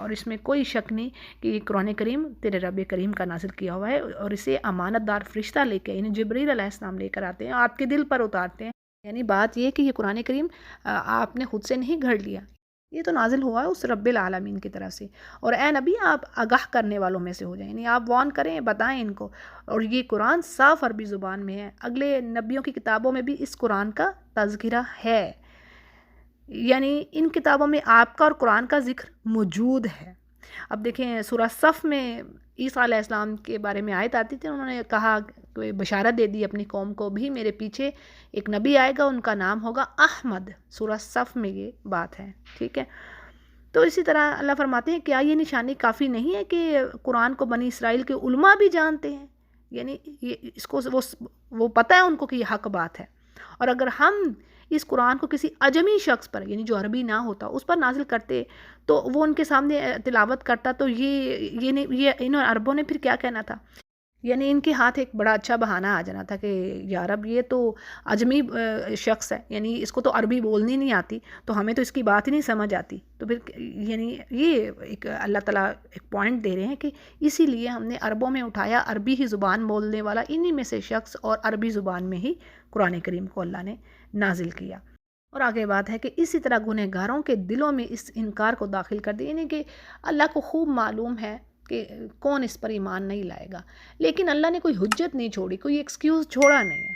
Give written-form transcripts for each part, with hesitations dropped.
اور اس میں کوئی شک نہیں کہ یہ قرآن کریم تیرے رب کریم کا نازل کیا ہوا ہے، اور اسے امانت دار فرشتہ لے کے، یعنی جبریل علیہ السلام لے کر آتے ہیں، آپ کے دل پر اتارتے ہیں۔ یعنی بات یہ کہ یہ قرآن کریم آپ نے خود سے نہیں گھڑ لیا، یہ تو نازل ہوا ہے اس رب العالمین کی طرف سے۔ اور اے نبی، آپ آگاہ کرنے والوں میں سے ہو جائیں، یعنی آپ وارن کریں، بتائیں ان کو۔ اور یہ قرآن صاف عربی زبان میں ہے، اگلے نبیوں کی کتابوں میں بھی اس قرآن کا تذکرہ ہے، یعنی ان کتابوں میں آپ کا اور قرآن کا ذکر موجود ہے۔ اب دیکھیں سورہ صف میں عیسیٰ علیہ السلام کے بارے میں آیت آتی تھی، انہوں نے کہا کہ بشارت دے دی اپنی قوم کو بھی، میرے پیچھے ایک نبی آئے گا، ان کا نام ہوگا احمد۔ سورہ صف میں یہ بات ہے، ٹھیک ہے۔ تو اسی طرح اللہ فرماتے ہیں کیا یہ نشانی کافی نہیں ہے کہ قرآن کو بنی اسرائیل کے علماء بھی جانتے ہیں، یعنی اس کو وہ پتہ ہے ان کو کہ یہ حق بات ہے۔ اور اگر ہم اس قرآن کو کسی اجمی شخص پر، یعنی جو عربی نہ ہوتا، اس پر نازل کرتے تو وہ ان کے سامنے تلاوت کرتا، تو یہ انہوں عربوں نے پھر کیا کہنا تھا؟ یعنی ان کے ہاتھ ایک بڑا اچھا بہانہ آ جانا تھا کہ یا رب یہ تو اجمی شخص ہے، یعنی اس کو تو عربی بولنی نہیں آتی، تو ہمیں تو اس کی بات ہی نہیں سمجھ آتی۔ تو پھر یعنی یہ ایک اللہ تعالیٰ ایک پوائنٹ دے رہے ہیں کہ اسی لیے ہم نے عربوں میں اٹھایا، عربی ہی زبان بولنے والا انہی میں سے شخص، اور عربی زبان میں ہی قرآن کریم کو اللہ نے نازل کیا۔ اور آگے بات ہے کہ اسی طرح گنہگاروں کے دلوں میں اس انکار کو داخل کر دیا، یعنی کہ اللہ کو خوب معلوم ہے کہ کون اس پر ایمان نہیں لائے گا، لیکن اللہ نے کوئی حجت نہیں چھوڑی، کوئی ایکسکیوز چھوڑا نہیں ہے۔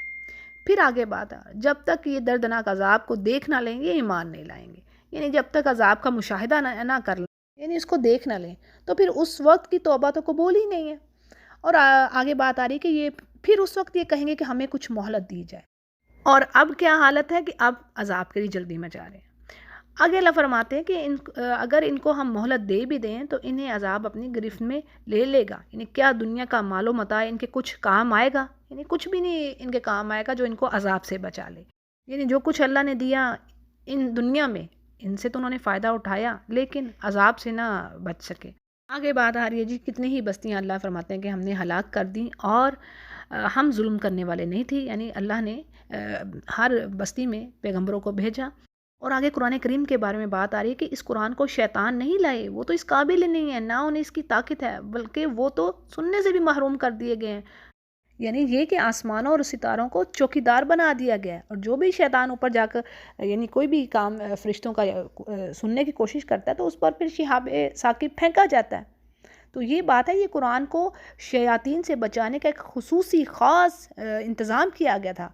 پھر آگے بات ہے، جب تک یہ دردناک عذاب کو دیکھ نہ لیں گے ایمان نہیں لائیں گے، یعنی جب تک عذاب کا مشاہدہ نہ کر لیں، یعنی اس کو دیکھ نہ لیں، تو پھر اس وقت کی توبہ تو قبول ہی نہیں ہے۔ اور آگے بات آ رہی کہ یہ پھر اس وقت یہ کہیں گے کہ ہمیں کچھ مہلت دی جائے، اور اب کیا حالت ہے کہ اب عذاب کے لیے جلدی میں جا رہے ہیں۔ آگے اللہ فرماتے ہیں کہ اگر ان کو ہم مہلت دے بھی دیں تو انہیں عذاب اپنی گرفت میں لے لے گا، یعنی کیا دنیا کا مال و متاع ان کے کچھ کام آئے گا؟ یعنی کچھ بھی نہیں ان کے کام آئے گا جو ان کو عذاب سے بچا لے۔ یعنی جو کچھ اللہ نے دیا ان دنیا میں، ان سے تو انہوں نے فائدہ اٹھایا، لیکن عذاب سے نہ بچ سکے۔ آگے بات آ رہی ہے جی، کتنی ہی بستیاں اللہ فرماتے ہیں کہ ہم نے ہلاک کر دیں، اور ہم ظلم کرنے والے نہیں تھے، یعنی اللہ نے ہر بستی میں پیغمبروں کو بھیجا۔ اور آگے قرآن کریم کے بارے میں بات آ رہی ہے کہ اس قرآن کو شیطان نہیں لائے، وہ تو اس قابل نہیں ہے، نہ انہیں اس کی طاقت ہے، بلکہ وہ تو سننے سے بھی محروم کر دیے گئے ہیں۔ یعنی یہ کہ آسمانوں اور ستاروں کو چوکیدار بنا دیا گیا ہے، اور جو بھی شیطان اوپر جا کر یعنی کوئی بھی کام فرشتوں کا سننے کی کوشش کرتا ہے تو اس پر پھر شہاب ثاقب پھینکا جاتا ہے۔ تو یہ بات ہے، یہ قرآن کو شیاطین سے بچانے کا ایک خصوصی خاص انتظام کیا گیا تھا،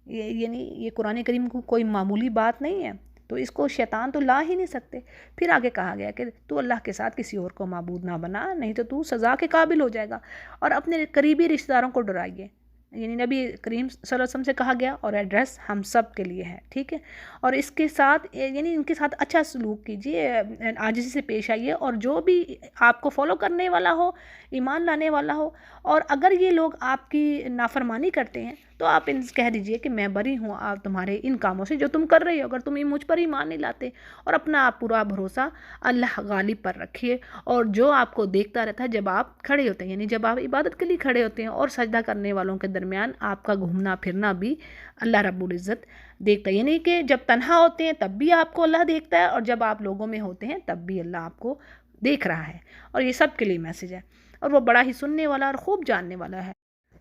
یعنی یہ قرآن کریم کو کوئی معمولی بات نہیں ہے، تو اس کو شیطان تو لا ہی نہیں سکتے۔ پھر آگے کہا گیا کہ تو اللہ کے ساتھ کسی اور کو معبود نہ بنا، نہیں تو تو سزا کے قابل ہو جائے گا۔ اور اپنے قریبی رشتہ داروں کو ڈرائیے، یعنی نبی کریم صلی اللہ علیہ وسلم سے کہا گیا، اور ایڈریس ہم سب کے لیے ہے، ٹھیک ہے۔ اور اس کے ساتھ یعنی ان کے ساتھ اچھا سلوک کیجیے، عاجزی سے پیش آئیے، اور جو بھی آپ کو فالو کرنے والا ہو، ایمان لانے والا ہو، اور اگر یہ لوگ آپ کی نافرمانی کرتے ہیں تو آپ ان سے کہہ دیجئے کہ میں بری ہوں آپ تمہارے ان کاموں سے جو تم کر رہے ہو، اگر تم مجھ پر ایمان نہیں لاتے، اور اپنا آپ پورا بھروسہ اللہ غالب پر رکھیے، اور جو آپ کو دیکھتا رہتا ہے جب آپ کھڑے ہوتے ہیں، یعنی جب آپ عبادت کے لیے کھڑے ہوتے ہیں اور سجدہ کرنے والوں کے درمیان آپ کا گھومنا پھرنا بھی اللہ رب العزت دیکھتا ہے، یعنی کہ جب تنہا ہوتے ہیں تب بھی آپ کو اللہ دیکھتا ہے، اور جب آپ لوگوں میں ہوتے ہیں تب بھی اللہ آپ کو دیکھ رہا ہے، اور یہ سب کے لیے میسج ہے، اور وہ بڑا ہی سننے والا اور خوب جاننے والا ہے۔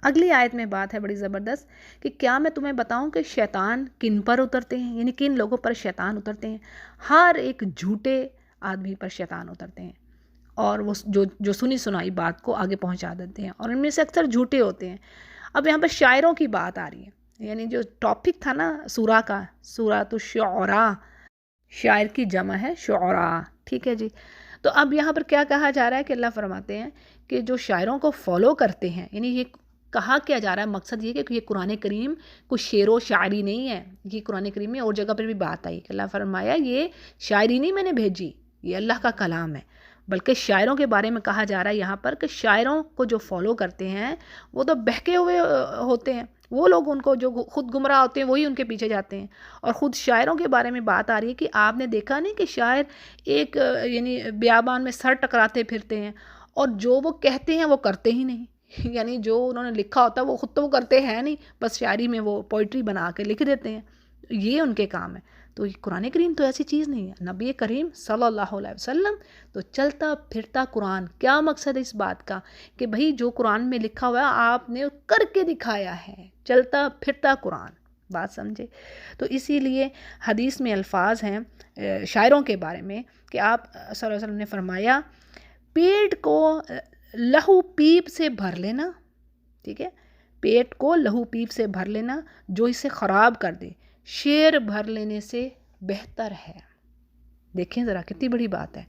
اگلی آیت میں بات ہے بڑی زبردست کہ کیا میں تمہیں بتاؤں کہ شیطان کن پر اترتے ہیں، یعنی کن لوگوں پر شیطان اترتے ہیں؟ ہر ایک جھوٹے آدمی پر شیطان اترتے ہیں، اور وہ جو سنی سنائی بات کو آگے پہنچا دیتے ہیں، اور ان میں سے اکثر جھوٹے ہوتے ہیں۔ اب یہاں پر شاعروں کی بات آ رہی ہے، یعنی جو ٹاپک تھا نا سورہ کا، سورۃ الشعراء، شاعر کی جمع ہے شعراء، ٹھیک ہے جی۔ تو اب یہاں پر کیا کہا جا رہا ہے کہ اللہ فرماتے ہیں کہ جو شاعروں کو فالو کرتے ہیں، یعنی یہ کہا کیا جا رہا ہے، مقصد یہ کہ یہ قرآن کریم کوئی شعر و شاعری نہیں ہے، یہ قرآن کریم میں اور جگہ پر بھی بات آئی کہ اللہ فرمایا یہ شاعری نہیں میں نے بھیجی، یہ اللہ کا کلام ہے، بلکہ شاعروں کے بارے میں کہا جا رہا ہے یہاں پر کہ شاعروں کو جو فالو کرتے ہیں وہ تو بہکے ہوئے ہوتے ہیں، وہ لوگ ان کو جو خود گمراہ ہوتے ہیں وہی ان کے پیچھے جاتے ہیں۔ اور خود شاعروں کے بارے میں بات آ رہی ہے کہ آپ نے دیکھا نہیں کہ شاعر ایک یعنی بیابان میں سر ٹکراتے پھرتے ہیں، اور جو وہ کہتے ہیں وہ کرتے ہی نہیں، یعنی جو انہوں نے لکھا ہوتا ہے وہ خود تو وہ کرتے ہیں نہیں، بس شاعری میں وہ پوئٹری بنا کے لکھ دیتے ہیں، یہ ان کے کام ہے۔ تو قرآن کریم تو ایسی چیز نہیں ہے. نبی کریم صلی اللہ علیہ وسلم تو چلتا پھرتا قرآن. کیا مقصد ہے اس بات کا کہ بھئی جو قرآن میں لکھا ہوا ہے آپ نے کر کے دکھایا ہے. چلتا پھرتا قرآن. بات سمجھے. تو اسی لیے حدیث میں الفاظ ہیں شاعروں کے بارے میں کہ آپ صلی اللہ علیہ وسلم نے فرمایا پیٹ کو لہو پیپ سے بھر لینا. ٹھیک ہے. پیٹ کو لہو پیپ سے بھر لینا جو اسے خراب کر دے شعر بھر لینے سے بہتر ہے. دیکھیں ذرا کتنی بڑی بات ہے.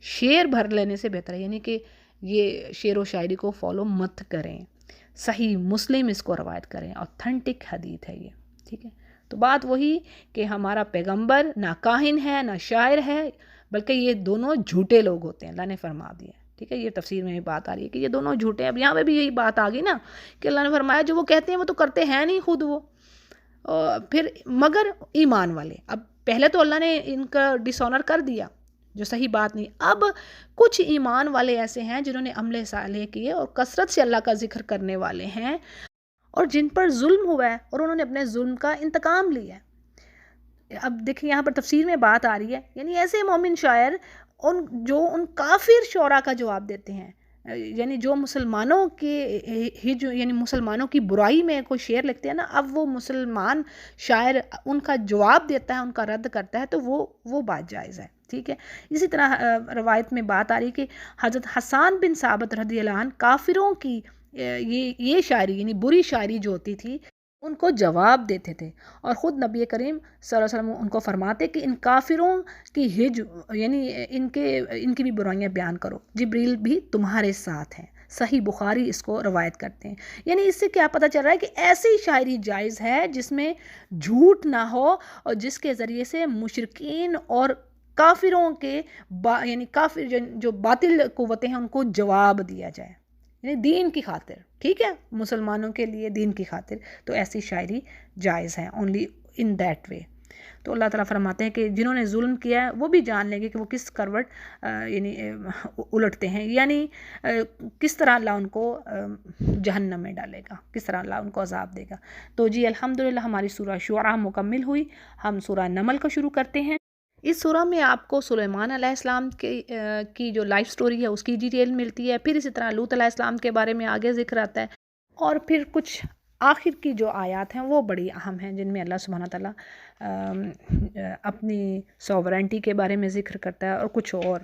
شعر بھر لینے سے بہتر ہے، یعنی کہ یہ شعر و شاعری کو فالو مت کریں. صحیح مسلم اس کو روایت کریں، اوتھینٹک حدیث ہے یہ. ٹھیک ہے. تو بات وہی کہ ہمارا پیغمبر نہ کاہن ہے نہ شاعر ہے، بلکہ یہ دونوں جھوٹے لوگ ہوتے ہیں. اللہ نے فرما دیا. ٹھیک ہے. یہ تفسیر میں بھی بات آ رہی ہے کہ یہ دونوں جھوٹے ہیں. اب یہاں پہ بھی یہی بات آ گئی نا کہ اللہ نے فرمایا جو وہ کہتے ہیں وہ تو کرتے ہیں نہیں خود وہ، پھر مگر ایمان والے. اب پہلے تو اللہ نے ان کا ڈس آنر کر دیا جو صحیح بات نہیں. اب کچھ ایمان والے ایسے ہیں جنہوں نے عمل صالح کیے اور کثرت سے اللہ کا ذکر کرنے والے ہیں اور جن پر ظلم ہوا ہے اور انہوں نے اپنے ظلم کا انتقام لیا ہے. اب دیکھیں یہاں پر تفسیر میں بات آ رہی ہے، یعنی ایسے مومن شاعر ان کافر شعراء کا جواب دیتے ہیں، یعنی جو مسلمانوں کے یعنی مسلمانوں کی برائی میں کوئی شعر لکھتے ہیں نا، اب وہ مسلمان شاعر ان کا جواب دیتا ہے، ان کا رد کرتا ہے، تو وہ بات جائز ہے. ٹھیک ہے. اسی طرح روایت میں بات آ رہی کہ حضرت حسان بن ثابت رضی اللہ عنہ کافروں کی یہ شاعری یعنی بری شاعری جو ہوتی تھی ان کو جواب دیتے تھے، اور خود نبی کریم صلی اللہ علیہ وسلم ان کو فرماتے کہ ان کافروں کی ہج یعنی ان کی بھی برائیاں بیان کرو، جبریل بھی تمہارے ساتھ ہیں. صحیح بخاری اس کو روایت کرتے ہیں. یعنی اس سے کیا پتہ چل رہا ہے کہ ایسی شاعری جائز ہے جس میں جھوٹ نہ ہو اور جس کے ذریعے سے مشرکین اور کافروں کے یعنی کافر جو باطل قوتیں ہیں ان کو جواب دیا جائے، یعنی دین کی خاطر. ٹھیک ہے. مسلمانوں کے لیے دین کی خاطر تو ایسی شاعری جائز ہے اونلی ان دیٹ وے. تو اللہ تعالیٰ فرماتے ہیں کہ جنہوں نے ظلم کیا ہے وہ بھی جان لیں گے کہ وہ کس کروٹ یعنی الٹتے ہیں، یعنی کس طرح اللہ ان کو جہنم میں ڈالے گا، کس طرح اللہ ان کو عذاب دے گا. تو جی الحمدللہ ہماری سورہ شعراء مکمل ہوئی. ہم سورہ نمل کا شروع کرتے ہیں. اس سورہ میں آپ کو سلیمان علیہ السلام کی جو لائف سٹوری ہے اس کی ڈیٹیل ملتی ہے. پھر اسی طرح لوط علیہ السلام کے بارے میں آگے ذکر آتا ہے، اور پھر کچھ آخر کی جو آیات ہیں وہ بڑی اہم ہیں جن میں اللہ سبحانہ تعالیٰ اپنی سوورنٹی کے بارے میں ذکر کرتا ہے اور کچھ اور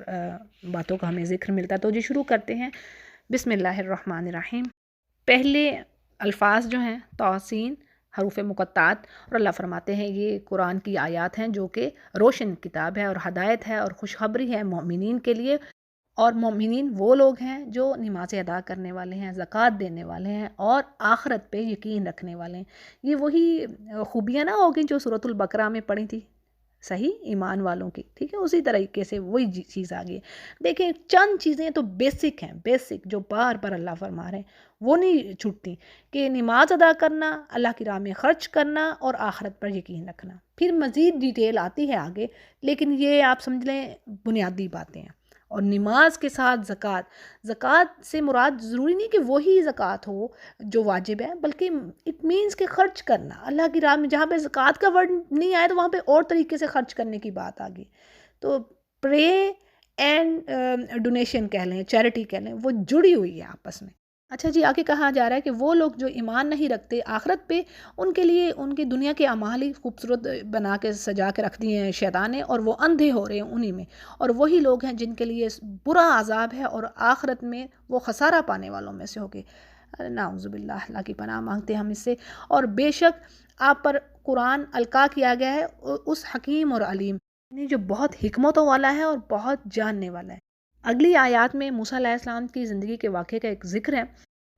باتوں کا ہمیں ذکر ملتا ہے. تو جی شروع کرتے ہیں. بسم اللہ الرحمن الرحیم. پہلے الفاظ جو ہیں توسین حروف مقطعات، اور اللہ فرماتے ہیں یہ قرآن کی آیات ہیں جو کہ روشن کتاب ہے اور ہدایت ہے اور خوشخبری ہے مومنین کے لیے. اور مومنین وہ لوگ ہیں جو نمازیں ادا کرنے والے ہیں، زکوٰۃ دینے والے ہیں اور آخرت پہ یقین رکھنے والے ہیں. یہ وہی خوبیاں نہ ہوگی جو سورۃ البقرہ میں پڑھی تھی صحیح ایمان والوں کی. ٹھیک ہے. اسی طریقے سے وہی چیز آ گئی. دیکھیں چند چیزیں تو بیسک ہیں، بیسک جو بار بار اللہ فرما رہے ہیں وہ نہیں چھوٹتی، کہ نماز ادا کرنا، اللہ کی راہ میں خرچ کرنا اور آخرت پر یقین رکھنا. پھر مزید ڈیٹیل آتی ہے آگے، لیکن یہ آپ سمجھ لیں بنیادی باتیں ہیں. اور نماز کے ساتھ زکوٰۃ سے مراد ضروری نہیں کہ وہی زکوٰۃ ہو جو واجب ہے، بلکہ اٹ مینس کہ خرچ کرنا اللہ کی راہ میں. جہاں پہ زکوٰۃ کا ورڈ نہیں آیا تو وہاں پہ اور طریقے سے خرچ کرنے کی بات آ گئی. تو پرے اینڈ ڈونیشن کہہ لیں، چیریٹی کہہ لیں، وہ جڑی ہوئی ہے آپس میں. اچھا جی آگے کہا جا رہا ہے کہ وہ لوگ جو ایمان نہیں رکھتے آخرت پہ، ان کے لیے ان کی دنیا کے اعمال ہی خوبصورت بنا کے سجا کے رکھ دیے ہیں شیطان نے، اور وہ اندھے ہو رہے ہیں انہی میں. اور وہی لوگ ہیں جن کے لیے برا عذاب ہے اور آخرت میں وہ خسارہ پانے والوں میں سے ہوگے. نعوذ باللہ، اللہ کی پناہ مانگتے ہیں ہم اس سے. اور بے شک آپ پر قرآن القا کیا گیا ہے اس حکیم اور علیم، جو بہت حکمتوں والا ہے اور بہت جاننے والا ہے. اگلی آیات میں موسیٰ علیہ السلام کی زندگی کے واقعے کا ایک ذکر ہے،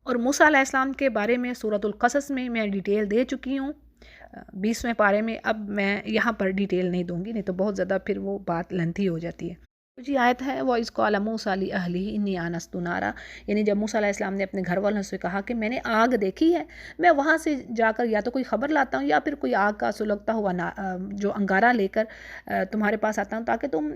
اور موسیٰ علیہ السلام کے بارے میں سورۃ القصص میں ڈیٹیل دے چکی ہوں 20ویں پارے میں. اب میں یہاں پر ڈیٹیل نہیں دوں گی، نہیں تو بہت زیادہ پھر وہ بات لینتھی ہو جاتی ہے. جی آیت ہے وَإِذْ قَالَ مُوسَىٰ لِأَهْلِهِ إِنِّي آنَسْتُ نَارًا، یعنی جب موسیٰ علیہ السلام نے اپنے گھر والوں سے کہا کہ میں نے آگ دیکھی ہے، میں وہاں سے جا کر یا تو کوئی خبر لاتا ہوں یا پھر کوئی آگ کا سلگتا ہوا جو انگارہ لے کر تمہارے پاس آتا ہوں تاکہ تم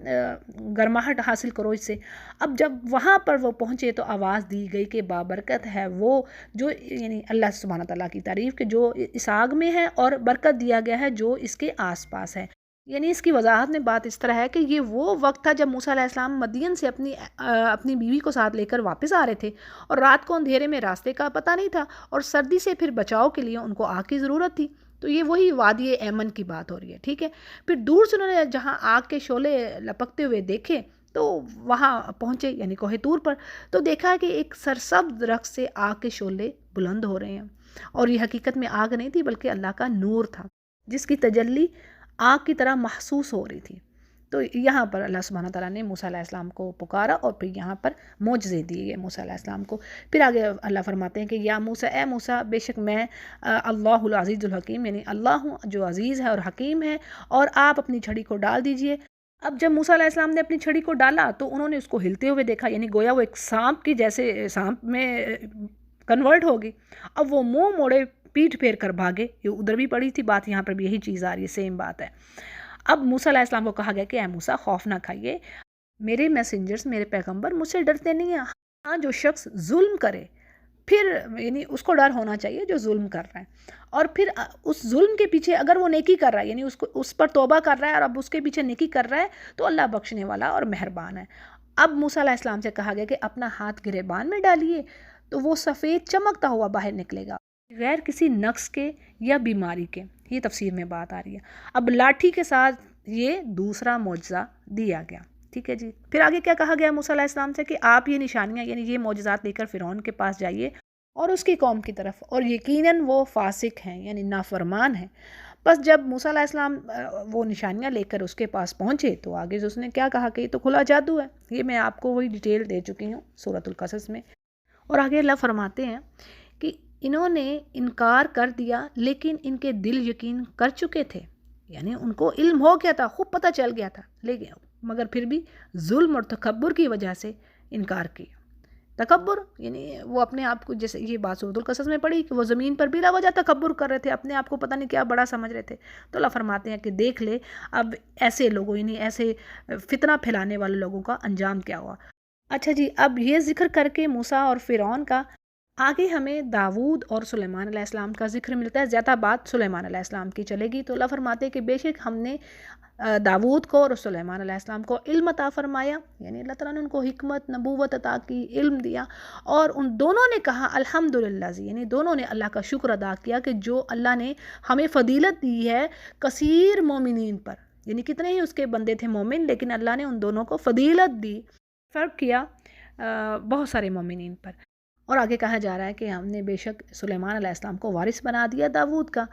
گرماہٹ حاصل کرو اس سے. اب جب وہاں پر وہ پہنچے تو آواز دی گئی کہ بابرکت ہے وہ جو یعنی اللہ سبحانہ تعالیٰ کی تعریف کہ جو اس آگ میں ہے، اور برکت دیا گیا ہے جو اس کے آس پاس ہے. یعنی اس کی وضاحت میں بات اس طرح ہے کہ یہ وہ وقت تھا جب موسیٰ علیہ السلام مدین سے اپنی بیوی کو ساتھ لے کر واپس آ رہے تھے، اور رات کو اندھیرے میں راستے کا پتہ نہیں تھا، اور سردی سے پھر بچاؤ کے لیے ان کو آگ کی ضرورت تھی۔ تو یہ وہی وادی ایمن کی بات ہو رہی ہے، ٹھیک ہے۔ پھر دور سے انہوں نے جہاں آگ کے شعلے لپکتے ہوئے دیکھے تو وہاں پہنچے، یعنی کوہ طور پر، تو دیکھا کہ ایک سرسبز درخت سے آگ کے شعلے بلند ہو رہے ہیں، اور یہ حقیقت میں آگ نہیں تھی بلکہ اللہ کا نور تھا، جس کی تجلی آگ کی طرح محسوس ہو رہی تھی۔ تو یہاں پر اللہ سبحانہ تعالیٰ نے موسیٰ علیہ السلام کو پکارا، اور پھر یہاں پر معجزے دیے گئے موسیٰ علیہ السلام کو۔ پھر آگے اللہ فرماتے ہیں کہ یا موسیٰ، اے موسیٰ، بے شک میں اللہ العزیز الحکیم، یعنی اللہ ہوں جو عزیز ہے اور حکیم ہے، اور آپ اپنی چھڑی کو ڈال دیجئے۔ اب جب موسیٰ علیہ السلام نے اپنی چھڑی کو ڈالا تو انہوں نے اس کو ہلتے ہوئے دیکھا، یعنی گویا وہ ایک سانپ کی جیسے سانپ میں کنورٹ ہوگی۔ اب وہ منہ موڑے پیٹھ پھیر کر بھاگے، یہ ادھر بھی پڑی تھی بات، یہاں پر بھی یہی چیز آ رہی ہے، سیم بات ہے۔ اب موسیٰ علیہ السلام کو کہا گیا کہ اے موسیٰ، خوف نہ کھائیے، میرے میسنجرز، میرے پیغمبر مجھ سے ڈرتے نہیں ہیں۔ ہاں، جو شخص ظلم کرے، پھر یعنی اس کو ڈر ہونا چاہیے جو ظلم کر رہا ہے، اور پھر اس ظلم کے پیچھے اگر وہ نیکی کر رہا ہے، یعنی اس پر توبہ کر رہا ہے اور اب اس کے پیچھے نیکی کر رہا ہے، تو اللہ بخشنے والا اور مہربان ہے۔ اب موسیٰ علیہ السلام سے کہا گیا کہ اپنا ہاتھ گریبان میں ڈالیے، تو وہ سفید چمکتا ہوا باہر نکلے گا، غیر کسی نقص کے یا بیماری کے۔ یہ تفسیر میں بات آ رہی ہے۔ اب لاٹھی کے ساتھ یہ دوسرا معجزہ دیا گیا، ٹھیک ہے جی۔ پھر آگے کیا کہا گیا موسیٰ علیہ السلام سے کہ آپ یہ نشانیاں، یعنی یہ معجزات لے کر فرعون کے پاس جائیے اور اس کی قوم کی طرف، اور یقیناً وہ فاسق ہیں، یعنی نافرمان ہیں۔ بس جب موسیٰ علیہ السلام وہ نشانیاں لے کر اس کے پاس پہنچے تو آگے اس نے کیا کہا کہ یہ تو کھلا جادو ہے۔ یہ میں آپ کو وہی ڈیٹیل دے چکی ہوں سورۃ القصص میں۔ اور آگے اللہ فرماتے ہیں کہ انہوں نے انکار کر دیا لیکن ان کے دل یقین کر چکے تھے، یعنی ان کو علم ہو گیا تھا، خوب پتہ چل گیا تھا، لیکن مگر پھر بھی ظلم اور تکبر کی وجہ سے انکار کیا۔ تکبر یعنی وہ اپنے آپ کو، جیسے یہ بات سورۃ القصص میں پڑھی کہ وہ زمین پر بلا وجہ تکبر کر رہے تھے، اپنے آپ کو پتہ نہیں کیا بڑا سمجھ رہے تھے۔ تو اللہ فرماتے ہیں کہ دیکھ لے اب ایسے لوگوں، یعنی ایسے فتنہ پھیلانے والے لوگوں کا انجام کیا ہوا۔ اچھا جی، اب یہ ذکر کر کے موسیٰ اور فرعون کا، آگے ہمیں داود اور سلیمان علیہ السلام کا ذکر ملتا ہے۔ زیادہ بات سلیمان علیہ السلام کی چلے گی۔ تو اللہ فرماتے ہیں کہ بے شک ہم نے داود کو اور سلیمان علیہ السلام کو علم عطا فرمایا، یعنی اللہ تعالیٰ نے ان کو حکمت، نبوت عطا کی، علم دیا، اور ان دونوں نے کہا الحمدللہ، یعنی دونوں نے اللہ کا شکر ادا کیا کہ جو اللہ نے ہمیں فضیلت دی ہے کثیر مومنین پر، یعنی کتنے ہی اس کے بندے تھے مومن، لیکن اللہ نے ان دونوں کو فضیلت دی، فرق کیا بہت سارے مومنین پر۔ اور آگے کہا جا رہا ہے کہ ہم نے بے شک سلیمان علیہ السلام کو وارث بنا دیا داود کا،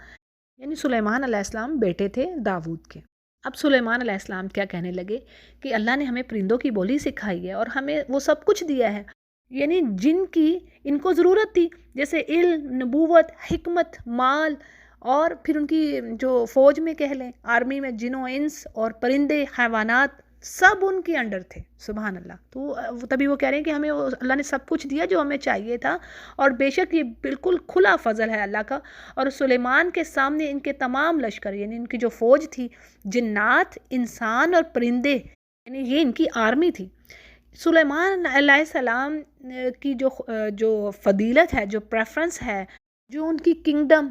یعنی سلیمان علیہ السلام بیٹے تھے داود کے۔ اب سلیمان علیہ السلام کیا کہنے لگے کہ اللہ نے ہمیں پرندوں کی بولی سکھائی ہے اور ہمیں وہ سب کچھ دیا ہے، یعنی جن کی ان کو ضرورت تھی، جیسے علم، نبوت، حکمت، مال، اور پھر ان کی جو فوج میں کہہ لیں، آرمی میں جن و انس اور پرندے، حیوانات، سب ان کے انڈر تھے، سبحان اللہ۔ تو تبھی وہ کہہ رہے ہیں کہ ہمیں اللہ نے سب کچھ دیا جو ہمیں چاہیے تھا، اور بے شک یہ بالکل کھلا فضل ہے اللہ کا۔ اور سلیمان کے سامنے ان کے تمام لشکر، یعنی ان کی جو فوج تھی، جنات، انسان اور پرندے، یعنی یہ ان کی آرمی تھی۔ سلیمان علیہ السلام کی جو فضیلت ہے، جو پریفرنس ہے، جو ان کی کنگڈم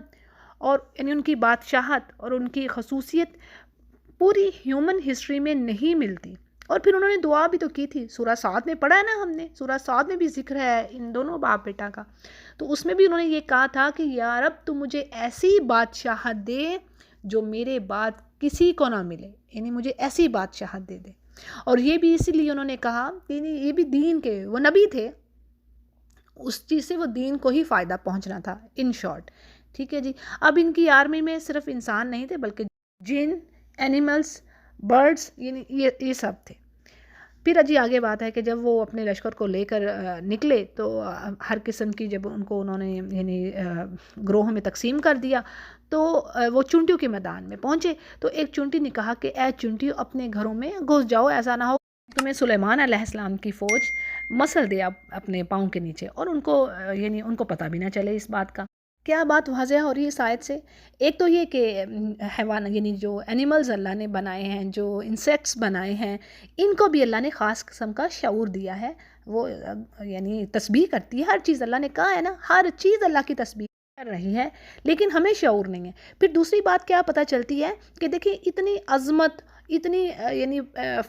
اور یعنی ان کی بادشاہت اور ان کی خصوصیت پوری ہیومن ہسٹری میں نہیں ملتی۔ اور پھر انہوں نے دعا بھی تو کی تھی، سورہ صاد میں پڑھا ہے نا ہم نے، سورہ صاد میں بھی ذکر ہے ان دونوں باپ بیٹا کا، تو اس میں بھی انہوں نے یہ کہا تھا کہ یا رب تو مجھے ایسی بادشاہت دے جو میرے بعد کسی کو نہ ملے، یعنی مجھے ایسی بادشاہت دے دے۔ اور یہ بھی اسی لیے انہوں نے کہا کہ یہ بھی دین کے، وہ نبی تھے، اس چیز سے وہ دین کو ہی فائدہ پہنچنا تھا، ان شارٹ، ٹھیک ہے جی۔ اب ان کی آرمی میں صرف انسان نہیں تھے بلکہ جن، اینیملز، برڈز، یعنی یہ سب تھے۔ پھر جی آگے بات ہے کہ جب وہ اپنے لشکر کو لے کر نکلے تو ہر قسم کی، جب ان کو انہوں نے یعنی گروہ میں تقسیم کر دیا تو وہ چونٹیوں کے میدان میں پہنچے، تو ایک چونٹی نے کہا کہ اے چونٹیوں اپنے گھروں میں گھس جاؤ، ایسا نہ ہو تمہیں سلیمان علیہ السلام کی فوج مسل دے اپنے پاؤں کے نیچے، اور ان کو یعنی ان کو پتہ بھی نہ چلے اس بات کا۔ کیا بات واضح ہو رہی ہے اس آیت سے؟ ایک تو یہ کہ حیوان، یعنی جو اینیملز اللہ نے بنائے ہیں، جو انسیکٹس بنائے ہیں، ان کو بھی اللہ نے خاص قسم کا شعور دیا ہے، وہ یعنی تسبیح کرتی ہے، ہر چیز اللہ نے کہا ہے نا، ہر چیز اللہ کی تسبیح، کر رہی ہے لیکن ہمیں شعور نہیں ہے۔ پھر دوسری بات کیا پتہ چلتی ہے کہ دیکھیں اتنی عظمت، اتنی یعنی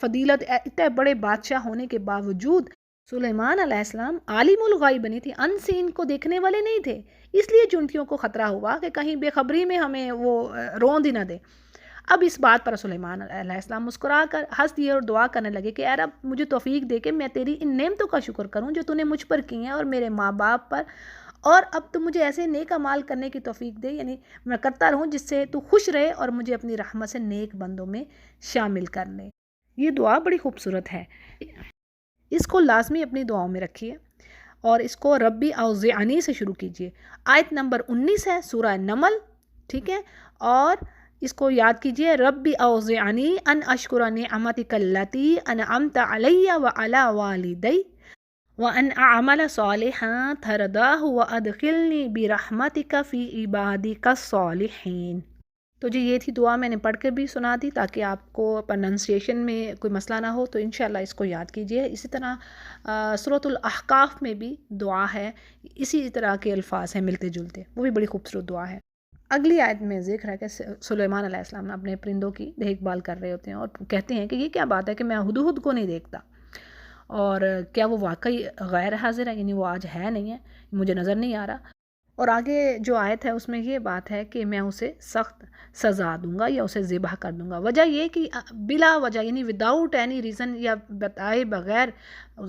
فضیلت، اتنے بڑے بادشاہ ہونے کے باوجود سلیمان علیہ السلام عالم الغیب بنی تھی، ان سین کو دیکھنے والے نہیں تھے، اس لیے چونٹیوں کو خطرہ ہوا کہ کہیں بے خبری میں ہمیں وہ روند ہی نہ دے۔ اب اس بات پر سلیمان علیہ السلام مسکرا کر ہنس دیے اور دعا کرنے لگے کہ اے رب مجھے توفیق دے کہ میں تیری ان نعمتوں کا شکر کروں جو تو نے مجھ پر کی ہیں اور میرے ماں باپ پر، اور اب تو مجھے ایسے نیک اعمال کرنے کی توفیق دے، یعنی میں کرتا رہوں جس سے تو خوش رہے اور مجھے اپنی رحمت سے نیک بندوں میں شامل کر لے۔ یہ دعا بڑی خوبصورت ہے، اس کو لازمی اپنی دعاؤں میں رکھیے اور اس کو ربی اوزعنی سے شروع کیجئے۔ آیت نمبر 19 ہے سورہ نمل، ٹھیک ہے، اور اس کو یاد کیجئے، ربی اوزعنی ان اشکر نعمتک التی انعمت علی وعلی والدی وَأَنْ أَعْمَلَ صَالِحًا تَرْضَاهُ وَأَدْخِلْنِي بِرَحْمَتِكَ فِي عِبَادِكَ الصَّالِحِينَ۔ تو جی یہ تھی دعا، میں نے پڑھ کے بھی سنا دی تاکہ آپ کو پرننسیشن میں کوئی مسئلہ نہ ہو، تو انشاءاللہ اس کو یاد کیجئے۔ اسی طرح سورۃ الاحقاف میں بھی دعا ہے، اسی طرح کے الفاظ ہیں ملتے جلتے، وہ بھی بڑی خوبصورت دعا ہے۔ اگلی آیت میں ذکر ہے کہ سلیمان علیہ السلام اپنے پرندوں کی دیکھ بھال کر رہے ہوتے ہیں اور کہتے ہیں کہ یہ کیا بات ہے کہ میں ہدہد کو نہیں دیکھتا، اور کیا وہ واقعی غیر حاضر ہے، یعنی وہ آج ہے نہیں ہے، مجھے نظر نہیں آ رہا۔ اور آگے جو آیت ہے اس میں یہ بات ہے کہ میں اسے سخت سزا دوں گا یا اسے ذبح کر دوں گا۔ وجہ یہ کہ بلا وجہ یعنی وداؤٹ اینی ریزن یا بتائے بغیر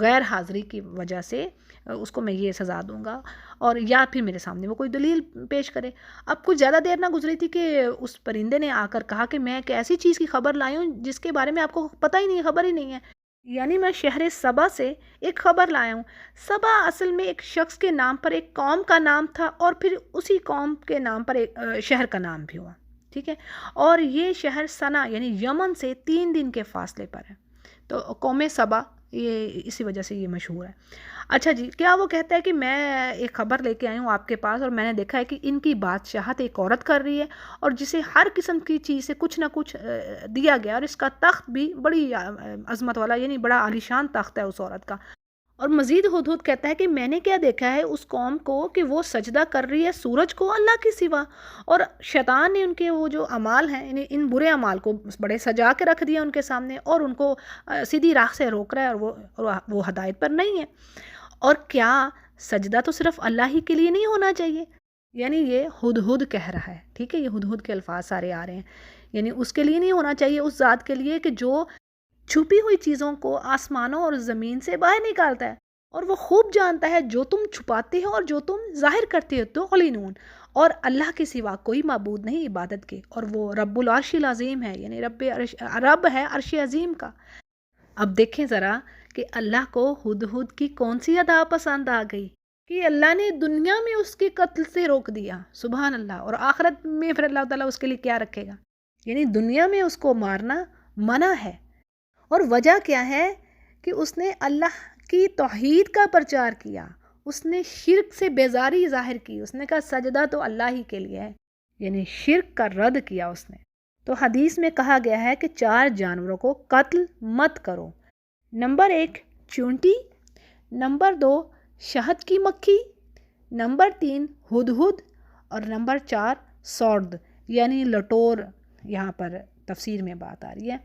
غیر حاضری کی وجہ سے اس کو میں یہ سزا دوں گا، اور یا پھر میرے سامنے وہ کوئی دلیل پیش کرے۔ اب کچھ زیادہ دیر نہ گزری تھی کہ اس پرندے نے آ کر کہا کہ میں ایک ایسی چیز کی خبر لائی ہوں جس کے بارے میں آپ کو پتہ ہی نہیں، خبر ہی نہیں ہے، یعنی میں شہر سبا سے ایک خبر لایا ہوں۔ سبا اصل میں ایک شخص کے نام پر ایک قوم کا نام تھا، اور پھر اسی قوم کے نام پر ایک شہر کا نام بھی ہوا، ٹھیک ہے، اور یہ شہر سنا یعنی یمن سے 3 دن کے فاصلے پر ہے، تو قوم سبا یہ اسی وجہ سے یہ مشہور ہے۔ اچھا جی، کیا وہ کہتا ہے کہ میں ایک خبر لے کے آئی ہوں آپ کے پاس، اور میں نے دیکھا ہے کہ ان کی بادشاہت ایک عورت کر رہی ہے اور جسے ہر قسم کی چیز سے کچھ نہ کچھ دیا گیا، اور اس کا تخت بھی بڑی عظمت والا، یعنی بڑا عالیشان تخت ہے اس عورت کا۔ اور مزید ہدہد کہتا ہے کہ میں نے کیا دیکھا ہے اس قوم کو کہ وہ سجدہ کر رہی ہے سورج کو اللہ کے سوا، اور شیطان نے ان کے وہ جو اعمال ہیں، یعنی ان برے اعمال کو بڑے سجا کے رکھ دیا ان کے سامنے، اور ان کو سیدھی راہ سے روک رہا ہے، اور وہ ہدایت پر نہیں ہے۔ اور کیا سجدہ تو صرف اللہ ہی کے لیے نہیں ہونا چاہیے، یعنی یہ ہدہد کہہ رہا ہے، ٹھیک ہے، یہ ہدہد کے الفاظ سارے آ رہے ہیں، یعنی اس کے لیے نہیں ہونا چاہیے، اس ذات کے لیے کہ جو چھپی ہوئی چیزوں کو آسمانوں اور زمین سے باہر نکالتا ہے، اور وہ خوب جانتا ہے جو تم چھپاتے ہو اور جو تم ظاہر کرتے ہو، تو قلینون، اور اللہ کے سوا کوئی معبود نہیں عبادت کے، اور وہ رب العرش العظیم ہے، یعنی رب ہے عرش عظیم کا۔ اب دیکھیں ذرا کہ اللہ کو ہدہد کی کون سی ادا پسند آ گئی کہ اللہ نے دنیا میں اس کے قتل سے روک دیا، سبحان اللہ، اور آخرت میں پھر اللہ تعالیٰ اس کے لیے کیا رکھے گا، یعنی دنیا میں اس کو مارنا منع ہے۔ اور وجہ کیا ہے کہ اس نے اللہ کی توحید کا پرچار کیا، اس نے شرک سے بیزاری ظاہر کی، اس نے کہا سجدہ تو اللہ ہی کے لیے ہے، یعنی شرک کا رد کیا اس نے۔ تو حدیث میں کہا گیا ہے کہ 4 جانوروں کو قتل مت کرو، نمبر 1 چونٹی، نمبر 2 شہد کی مکھی، نمبر 3 ہدہد، اور نمبر 4 سورد یعنی لٹور، یہاں پر تفسیر میں بات آ رہی ہے،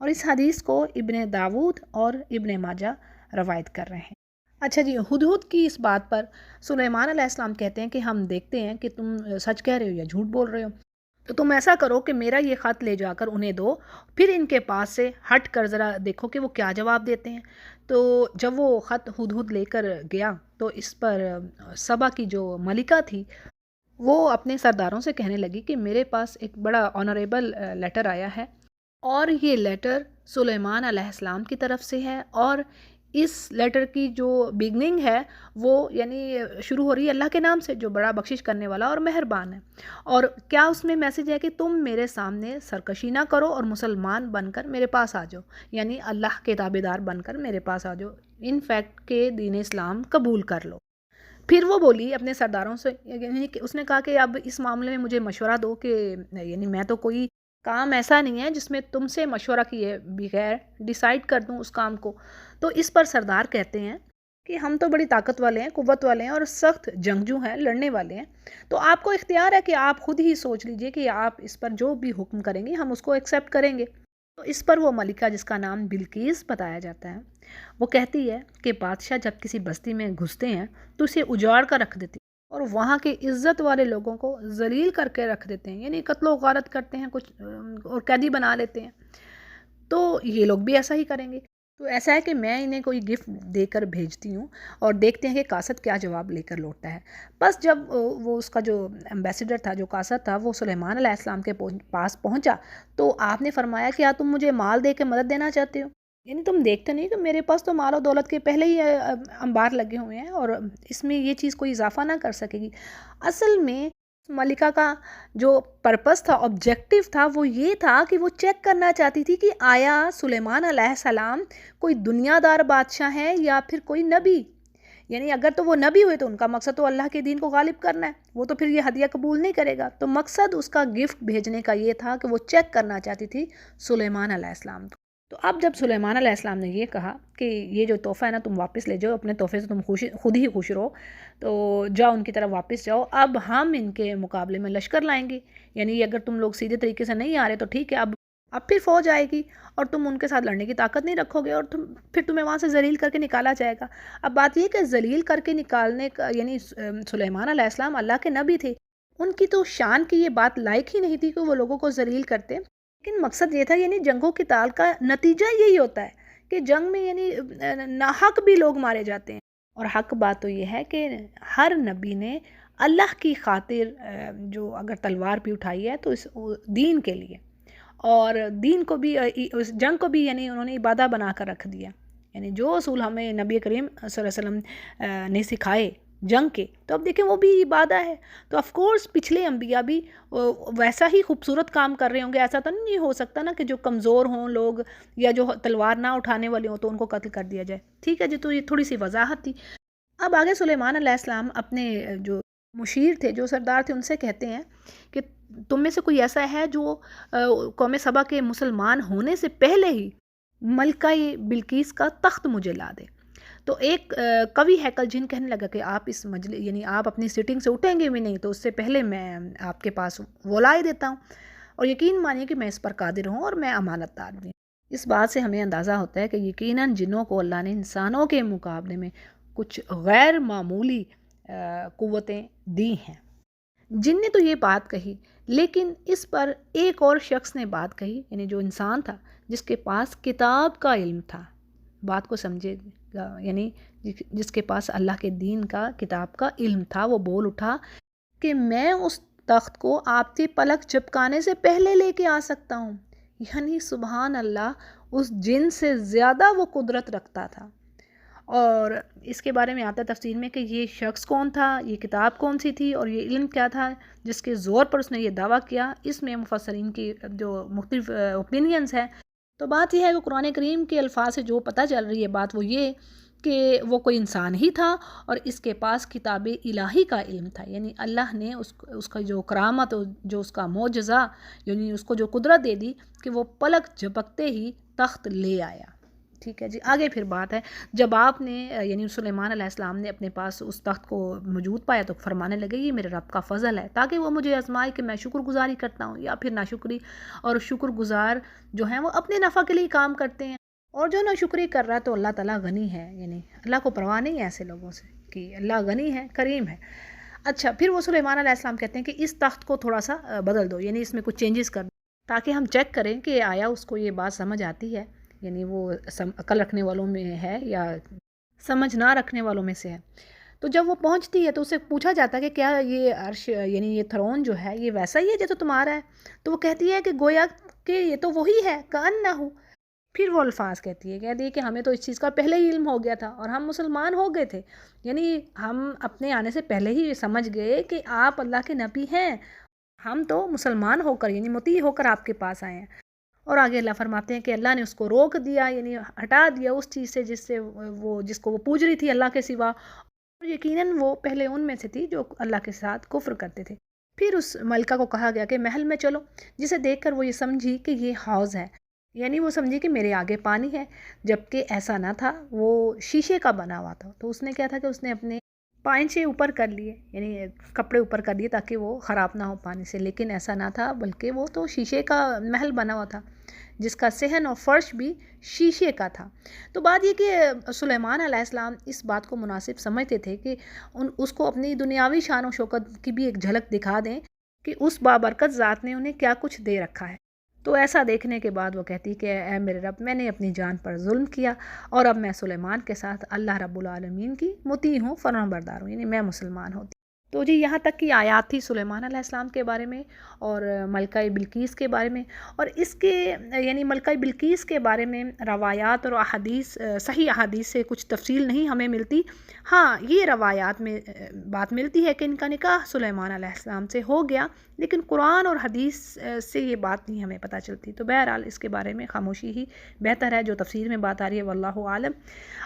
اور اس حدیث کو ابن داود اور ابن ماجہ روایت کر رہے ہیں۔ اچھا جی، ہدہد کی اس بات پر سلیمان علیہ السلام کہتے ہیں کہ ہم دیکھتے ہیں کہ تم سچ کہہ رہے ہو یا جھوٹ بول رہے ہو، تو تم ایسا کرو کہ میرا یہ خط لے جا کر انہیں دو، پھر ان کے پاس سے ہٹ کر ذرا دیکھو کہ وہ کیا جواب دیتے ہیں۔ تو جب وہ خط ہدہد لے کر گیا تو اس پر سبا کی جو ملکہ تھی وہ اپنے سرداروں سے کہنے لگی کہ میرے پاس ایک بڑا آنریبل لیٹر آیا ہے، اور یہ لیٹر سلیمان علیہ السلام کی طرف سے ہے، اور اس لیٹر کی جو بگننگ ہے وہ یعنی شروع ہو رہی ہے اللہ کے نام سے جو بڑا بخشش کرنے والا اور مہربان ہے، اور کیا اس میں میسج ہے کہ تم میرے سامنے سرکشی نہ کرو اور مسلمان بن کر میرے پاس آ جاؤ، یعنی اللہ کے تابعدار بن کر میرے پاس آ جاؤ، ان فیکٹ کہ دین اسلام قبول کر لو۔ پھر وہ بولی اپنے سرداروں سے، یعنی کہ اس نے کہا کہ اب اس معاملے میں مجھے مشورہ دو کہ یعنی میں تو کوئی کام ایسا نہیں ہے جس میں تم سے مشورہ کیے بغیر ڈیسائیڈ کر دوں اس کام کو۔ تو اس پر سردار کہتے ہیں کہ ہم تو بڑی طاقت والے ہیں، قوت والے ہیں اور سخت جنگجو ہیں، لڑنے والے ہیں، تو آپ کو اختیار ہے کہ آپ خود ہی سوچ لیجئے کہ آپ اس پر جو بھی حکم کریں گے ہم اس کو ایکسیپٹ کریں گے۔ تو اس پر وہ ملکہ جس کا نام بلقیس بتایا جاتا ہے، وہ کہتی ہے کہ بادشاہ جب کسی بستی میں گھستے ہیں تو اسے اجاڑ کر رکھ دیتی اور وہاں کے عزت والے لوگوں کو ذلیل کر کے رکھ دیتے ہیں، یعنی قتل و غارت کرتے ہیں کچھ اور قیدی بنا لیتے ہیں۔ تو یہ لوگ بھی ایسا ہی کریں گے۔ تو ایسا ہے کہ میں انہیں کوئی گفٹ دے کر بھیجتی ہوں اور دیکھتے ہیں کہ قاصد کیا جواب لے کر لوٹتا ہے۔ بس جب وہ اس کا جو ایمبیسیڈر تھا، جو قاصد تھا، وہ سلیمان علیہ السلام کے پاس پہنچا تو آپ نے فرمایا کیا تم مجھے مال دے کے مدد دینا چاہتے ہو؟ یعنی تم دیکھتے نہیں کہ میرے پاس تو مال و دولت کے پہلے ہی انبار لگے ہوئے ہیں اور اس میں یہ چیز کوئی اضافہ نہ کر سکے گی۔ اصل میں ملکہ کا جو پرپس تھا، آبجیکٹو تھا، وہ یہ تھا کہ وہ چیک کرنا چاہتی تھی کہ آیا سلیمان علیہ السلام کوئی دنیا دار بادشاہ ہے یا پھر کوئی نبی۔ یعنی اگر تو وہ نبی ہوئے تو ان کا مقصد تو اللہ کے دین کو غالب کرنا ہے، وہ تو پھر یہ ہدیہ قبول نہیں کرے گا۔ تو مقصد اس کا گفٹ بھیجنے کا یہ تھا کہ وہ چیک کرنا چاہتی تھی سلیمان علیہ السلام کو۔ تو اب جب سلیمان علیہ السلام نے یہ کہا کہ یہ جو تحفہ ہے نا تم واپس لے جاؤ، اپنے تحفے سے تم خود ہی خوش رہو، تو جاؤ ان کی طرف واپس جاؤ، اب ہم ان کے مقابلے میں لشکر لائیں گے، یعنی اگر تم لوگ سیدھے طریقے سے نہیں آ رہے تو ٹھیک ہے، اب پھر فوج آئے گی اور تم ان کے ساتھ لڑنے کی طاقت نہیں رکھو گے اور پھر تمہیں وہاں سے ذلیل کر کے نکالا جائے گا۔ اب بات یہ کہ ذلیل کر کے نکالنے کا یعنی سلیمان علیہ السلام اللہ کے نبی تھے، ان کی تو شان کی یہ بات لائق ہی نہیں تھی کہ وہ لوگوں کو ذلیل کرتے، لیکن مقصد یہ تھا، یعنی جنگوں کی تال کا نتیجہ یہی ہوتا ہے کہ جنگ میں یعنی ناحق بھی لوگ مارے جاتے ہیں، اور حق بات تو یہ ہے کہ ہر نبی نے اللہ کی خاطر جو اگر تلوار بھی اٹھائی ہے تو اس دین کے لیے، اور دین کو بھی اس جنگ کو بھی یعنی انہوں نے عبادہ بنا کر رکھ دیا، یعنی جو اصول ہمیں نبی کریم صلی اللہ علیہ وسلم نے سکھائے جنگ کے، تو اب دیکھیں وہ بھی عبادہ ہے۔ تو آف کورس پچھلے انبیاء بھی ویسا ہی خوبصورت کام کر رہے ہوں گے، ایسا تو نہیں ہو سکتا نا کہ جو کمزور ہوں لوگ یا جو تلوار نہ اٹھانے والے ہوں تو ان کو قتل کر دیا جائے۔ ٹھیک ہے جی، تو یہ تھوڑی سی وضاحت تھی۔ اب آگے سلیمان علیہ السلام اپنے جو مشیر تھے، جو سردار تھے، ان سے کہتے ہیں کہ تم میں سے کوئی ایسا ہے جو قوم سبا کے مسلمان ہونے سے پہلے ہی ملکہ بلقیس کا تخت مجھے لا دے۔ تو ایک قوی ہیکل جن کہنے لگا کہ آپ اس مجلس یعنی آپ اپنی سیٹنگ سے اٹھیں گے بھی نہیں تو اس سے پہلے میں آپ کے پاس وہ لائے دیتا ہوں، اور یقین مانیے کہ میں اس پر قادر ہوں اور میں امانت دار بھی ہوں۔ اس بات سے ہمیں اندازہ ہوتا ہے کہ یقیناً جنوں کو اللہ نے انسانوں کے مقابلے میں کچھ غیر معمولی قوتیں دی ہیں۔ جن نے تو یہ بات کہی، لیکن اس پر ایک اور شخص نے بات کہی، یعنی جو انسان تھا جس کے پاس کتاب کا علم تھا، بات کو سمجھے گا، یعنی جس کے پاس اللہ کے دین کا کتاب کا علم تھا، وہ بول اٹھا کہ میں اس تخت کو آپ کے پلک جھپکانے سے پہلے لے کے آ سکتا ہوں۔ یعنی سبحان اللہ، اس جن سے زیادہ وہ قدرت رکھتا تھا۔ اور اس کے بارے میں آتا ہے تفسیر میں کہ یہ شخص کون تھا، یہ کتاب کون سی تھی اور یہ علم کیا تھا جس کے زور پر اس نے یہ دعویٰ کیا۔ اس میں مفسرین کی جو مختلف اوپینینز ہیں، تو بات یہ ہے کہ قرآن کریم کے الفاظ سے جو پتہ چل رہی ہے بات وہ یہ کہ وہ کوئی انسان ہی تھا اور اس کے پاس کتاب الہی کا علم تھا، یعنی اللہ نے اس کا جو کرامت، جو اس کا معجزہ، یعنی اس کو جو قدرت دے دی کہ وہ پلک جھپکتے ہی تخت لے آیا۔ ٹھیک ہے جی، آگے پھر بات ہے جب آپ نے یعنی سلیمان علیہ السلام نے اپنے پاس اس تخت کو موجود پایا تو فرمانے لگے یہ میرے رب کا فضل ہے، تاکہ وہ مجھے آزمائے کہ میں شکر گزاری کرتا ہوں یا پھر ناشکری، اور شکر گزار جو ہیں وہ اپنے نفع کے لیے کام کرتے ہیں، اور جو ناشکری کر رہا ہے تو اللہ تعالیٰ غنی ہے، یعنی اللہ کو پرواہ نہیں ہے ایسے لوگوں سے کہ اللہ غنی ہے، کریم ہے۔ اچھا، پھر وہ سلیمان علیہ السلام کہتے ہیں کہ اس تخت کو تھوڑا سا بدل دو، یعنی اس میں کچھ چینجز کر دو تاکہ ہم چیک کریں کہ آیا اس کو یہ بات سمجھ آتی ہے، یعنی وہ عقل رکھنے والوں میں ہے یا سمجھ نہ رکھنے والوں میں سے ہے۔ تو جب وہ پہنچتی ہے تو اسے پوچھا جاتا ہے کہ کیا یہ عرش یعنی یہ تھرون جو ہے یہ ویسا ہی ہے جو تمہارا ہے؟ تو وہ کہتی ہے کہ گویا کہ یہ تو وہی ہے، کأنہ۔ پھر وہ الفاظ کہتی ہے کہ ہمیں تو اس چیز کا پہلے ہی علم ہو گیا تھا اور ہم مسلمان ہو گئے تھے، یعنی ہم اپنے آنے سے پہلے ہی سمجھ گئے کہ آپ اللہ کے نبی ہیں، ہم تو مسلمان ہو کر یعنی مطیع ہو کر آپ کے پاس آئے ہیں۔ اور آگے اللہ فرماتے ہیں کہ اللہ نے اس کو روک دیا، یعنی ہٹا دیا اس چیز سے جس کو وہ پوج رہی تھی اللہ کے سوا، اور یقیناً وہ پہلے ان میں سے تھی جو اللہ کے ساتھ کفر کرتے تھے۔ پھر اس ملکہ کو کہا گیا کہ محل میں چلو، جسے دیکھ کر وہ یہ سمجھی کہ یہ حوض ہے، یعنی وہ سمجھی کہ میرے آگے پانی ہے، جبکہ ایسا نہ تھا، وہ شیشے کا بنا ہوا تھا۔ تو اس نے کیا تھا کہ اس نے اپنے پائنچے اوپر کر لیے، یعنی کپڑے اوپر کر لیے تاکہ وہ خراب نہ ہو پانی سے، لیکن ایسا نہ تھا، بلکہ وہ تو شیشے کا محل بنا ہوا تھا جس کا صحن اور فرش بھی شیشے کا تھا۔ تو بات یہ کہ سلیمان علیہ السلام اس بات کو مناسب سمجھتے تھے کہ اس کو اپنی دنیاوی شان و شوکت کی بھی ایک جھلک دکھا دیں کہ اس بابرکت ذات نے انہیں کیا کچھ دے رکھا ہے۔ تو ایسا دیکھنے کے بعد وہ کہتی کہ اے میرے رب، میں نے اپنی جان پر ظلم کیا، اور اب میں سلیمان کے ساتھ اللہ رب العالمین کی مطیع ہوں، فرمان بردار ہوں، یعنی میں مسلمان ہوتی۔ تو جی یہاں تک کی آیات تھی سلیمان علیہ السلام کے بارے میں اور ملکہ بلقیس کے بارے میں، اور اس کے یعنی ملکہ بلقیس کے بارے میں روایات اور احادیث، صحیح احادیث سے کچھ تفصیل نہیں ہمیں ملتی۔ ہاں، یہ روایات میں بات ملتی ہے کہ ان کا نکاح سلیمان علیہ السلام سے ہو گیا، لیکن قرآن اور حدیث سے یہ بات نہیں ہمیں پتہ چلتی۔ تو بہرحال اس کے بارے میں خاموشی ہی بہتر ہے، جو تفسیر میں بات آ رہی ہے واللہ عالم۔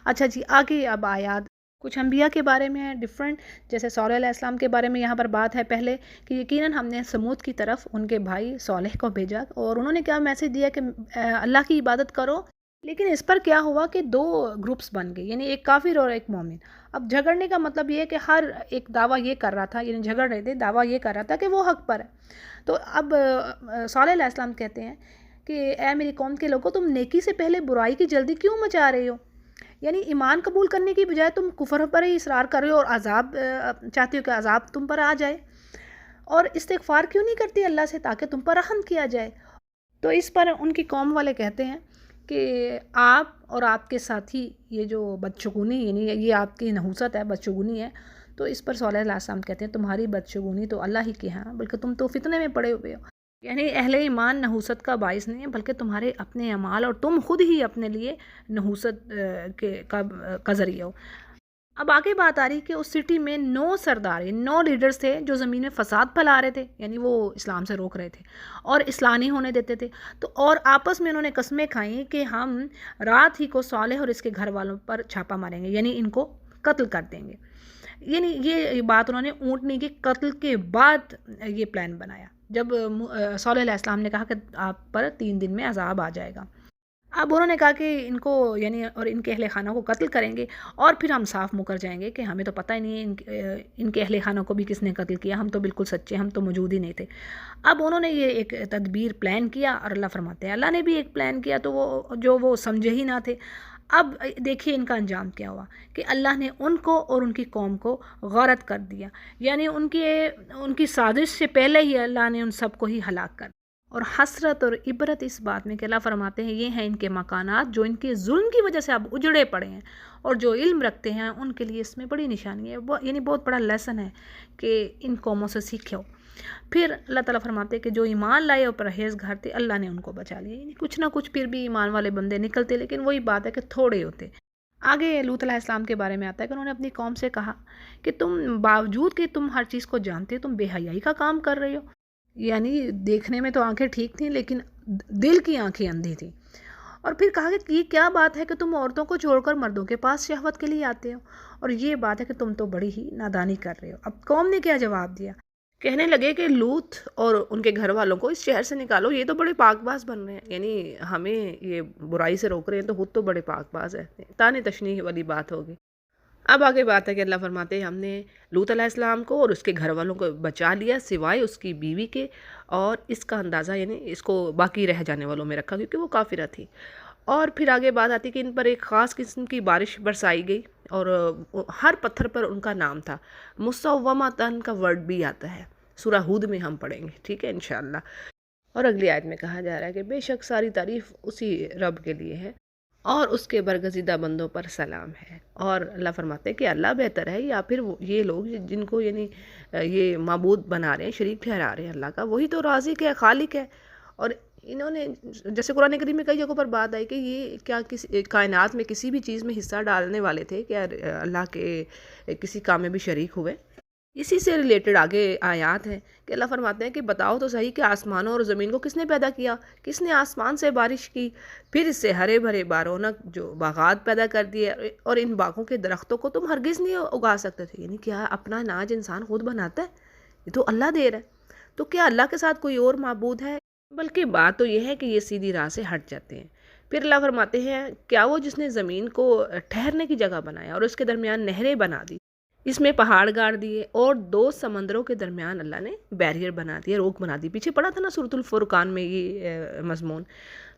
اچھا جی، آگے اب آیات کچھ انبیاء کے بارے میں ہیں ڈیفرنٹ، جیسے صالح علیہ السلام کے بارے میں یہاں پر بات ہے پہلے کہ یقیناً ہم نے سمود کی طرف ان کے بھائی صالح کو بھیجا، اور انہوں نے کیا میسج دیا کہ اللہ کی عبادت کرو، لیکن اس پر کیا ہوا کہ دو گروپس بن گئے، یعنی ایک کافر اور ایک مومن۔ اب جھگڑنے کا مطلب یہ ہے کہ ہر ایک دعویٰ یہ کر رہا تھا، یعنی جھگڑ رہے تھے، دعویٰ یہ کر رہا تھا کہ وہ حق پر ہے۔ تو اب صالح علیہ السلام کہتے ہیں کہ اے میری قوم کے لوگوں، تم نیکی سے پہلے برائی کی جلدی کیوں مچا رہے ہو؟ یعنی ایمان قبول کرنے کی بجائے تم کفر پر ہی اصرار کر رہے ہو، اور عذاب چاہتے ہو کہ عذاب تم پر آ جائے، اور استغفار کیوں نہیں کرتی اللہ سے تاکہ تم پر رحم کیا جائے؟ تو اس پر ان کی قوم والے کہتے ہیں کہ آپ اور آپ کے ساتھی یہ جو بدشگونی، یعنی یہ آپ کی نحوست ہے، بدشگونی ہے۔ تو اس پر صالح علیہ السلام کہتے ہیں تمہاری بدشگونی تو اللہ ہی کی ہے، بلکہ تم تو فتنے میں پڑے ہوئے ہو، یعنی اہل ایمان نحوست کا باعث نہیں ہے، بلکہ تمہارے اپنے اعمال اور تم خود ہی اپنے لیے نحوست کا ذریعہ ہو۔ اب آگے بات آ رہی کہ اس سٹی میں 9 سردار، 9 لیڈرز تھے جو زمین میں فساد پھیلا رہے تھے، یعنی وہ اسلام سے روک رہے تھے اور اصلاح نہیں ہونے دیتے تھے۔ تو اور آپس میں انہوں نے قسمیں کھائیں کہ ہم رات ہی کو صالح اور اس کے گھر والوں پر چھاپا ماریں گے، یعنی ان کو قتل کر دیں گے۔ یعنی یہ بات انہوں نے اونٹنی کے قتل کے بعد یہ پلان بنایا، جب صالح علیہ السلام نے کہا کہ آپ پر 3 دن میں عذاب آ جائے گا۔ اب انہوں نے کہا کہ ان کو یعنی اور ان کے اہل خانہ کو قتل کریں گے، اور پھر ہم صاف مکر جائیں گے کہ ہمیں تو پتہ ہی نہیں ہے ان کے اہل خانہ کو بھی کس نے قتل کیا، ہم تو بالکل سچے، ہم تو موجود ہی نہیں تھے۔ اب انہوں نے یہ ایک تدبیر پلان کیا، اور اللہ فرماتے ہیں اللہ نے بھی ایک پلان کیا، تو وہ سمجھے ہی نہ تھے۔ اب دیکھیے ان کا انجام کیا ہوا کہ اللہ نے ان کو اور ان کی قوم کو غارت کر دیا، یعنی ان کی سازش سے پہلے ہی اللہ نے ان سب کو ہی ہلاک کر دیا۔ اور حسرت اور عبرت اس بات میں کہ اللہ فرماتے ہیں یہ ہیں ان کے مکانات جو ان کے ظلم کی وجہ سے اب اجڑے پڑے ہیں، اور جو علم رکھتے ہیں ان کے لیے اس میں بڑی نشانی ہے، یعنی بہت بڑا لیسن ہے کہ ان قوموں سے سیکھو۔ پھر اللہ تعالیٰ فرماتے ہیں کہ جو ایمان لائے اور پرہیزگار تھے اللہ نے ان کو بچا لیا، یعنی کچھ نہ کچھ پھر بھی ایمان والے بندے نکلتے، لیکن وہی بات ہے کہ تھوڑے ہوتے۔ آگے لوط علیہ السلام کے بارے میں آتا ہے کہ انہوں نے اپنی قوم سے کہا کہ تم باوجود کہ تم ہر چیز کو جانتے ہو، تم بے حیائی کا کام کر رہے ہو، یعنی دیکھنے میں تو آنکھیں ٹھیک تھیں لیکن دل کی آنکھیں اندھی تھیں۔ اور پھر کہا کہ یہ کیا بات ہے کہ تم عورتوں کو چھوڑ کر مردوں کے پاس شہوت کے لیے آتے ہو، اور یہ بات ہے کہ تم تو بڑی ہی نادانی کر رہے ہو۔ اب قوم نے کیا جواب دیا؟ کہنے لگے کہ لوط اور ان کے گھر والوں کو اس شہر سے نکالو، یہ تو بڑے پاک باز بن رہے ہیں، یعنی ہمیں یہ برائی سے روک رہے ہیں تو خود تو بڑے پاک باز ہیں، تانے تشنیح والی بات ہوگی۔ اب آگے بات ہے کہ اللہ فرماتے ہیں ہم نے لوط علیہ السلام کو اور اس کے گھر والوں کو بچا لیا سوائے اس کی بیوی کے، اور اس کا اندازہ یعنی اس کو باقی رہ جانے والوں میں رکھا کیونکہ وہ کافرہ تھی۔ اور پھر آگے بات آتی کہ ان پر ایک خاص قسم کی بارش برسائی گئی، اور ہر پتھر پر ان کا نام تھا۔ مسومتاً کا ورڈ بھی آتا ہے، سورہ ہود میں ہم پڑھیں گے، ٹھیک ہے انشاءاللہ۔ اور اگلی آیت میں کہا جا رہا ہے کہ بے شک ساری تعریف اسی رب کے لیے ہے اور اس کے برگزیدہ بندوں پر سلام ہے۔ اور اللہ فرماتے ہیں کہ اللہ بہتر ہے، یا پھر یہ لوگ جن کو یعنی یہ معبود بنا رہے ہیں، شریک ٹھہرا رہے ہیں اللہ کا، وہی تو رازق ہے، خالق ہے۔ اور انہوں نے جیسے قرآن کریم میں کئی جگہوں پر بات آئی کہ یہ کیا کسی کائنات میں کسی بھی چیز میں حصہ ڈالنے والے تھے، کیا اللہ کے کسی کام میں بھی شریک ہوئے؟ اسی سے ریلیٹڈ آگے آیات ہیں کہ اللہ فرماتے ہیں کہ بتاؤ تو صحیح کہ آسمانوں اور زمین کو کس نے پیدا کیا؟ کس نے آسمان سے بارش کی، پھر اس سے ہرے بھرے بارونق جو باغات پیدا کر دیے، اور ان باغوں کے درختوں کو تم ہرگز نہیں اگا سکتے تھے؟ یعنی کیا اپنا اناج انسان خود بناتا ہے؟ یہ تو اللہ دے رہا ہے۔ تو کیا اللہ کے ساتھ کوئی اور معبود ہے؟ بلکہ بات تو یہ ہے کہ یہ سیدھی راہ سے ہٹ جاتے ہیں۔ پھر اللہ فرماتے ہیں کیا وہ جس نے زمین کو ٹھہرنے کی جگہ بنایا اور اس کے درمیان نہریں بنا دی، اس میں پہاڑ گاڑ دیے اور دو سمندروں کے درمیان اللہ نے بیریئر بنا دیا، روک بنا دی۔ پیچھے پڑھا تھا نا سورۃ الفرقان میں یہ مضمون۔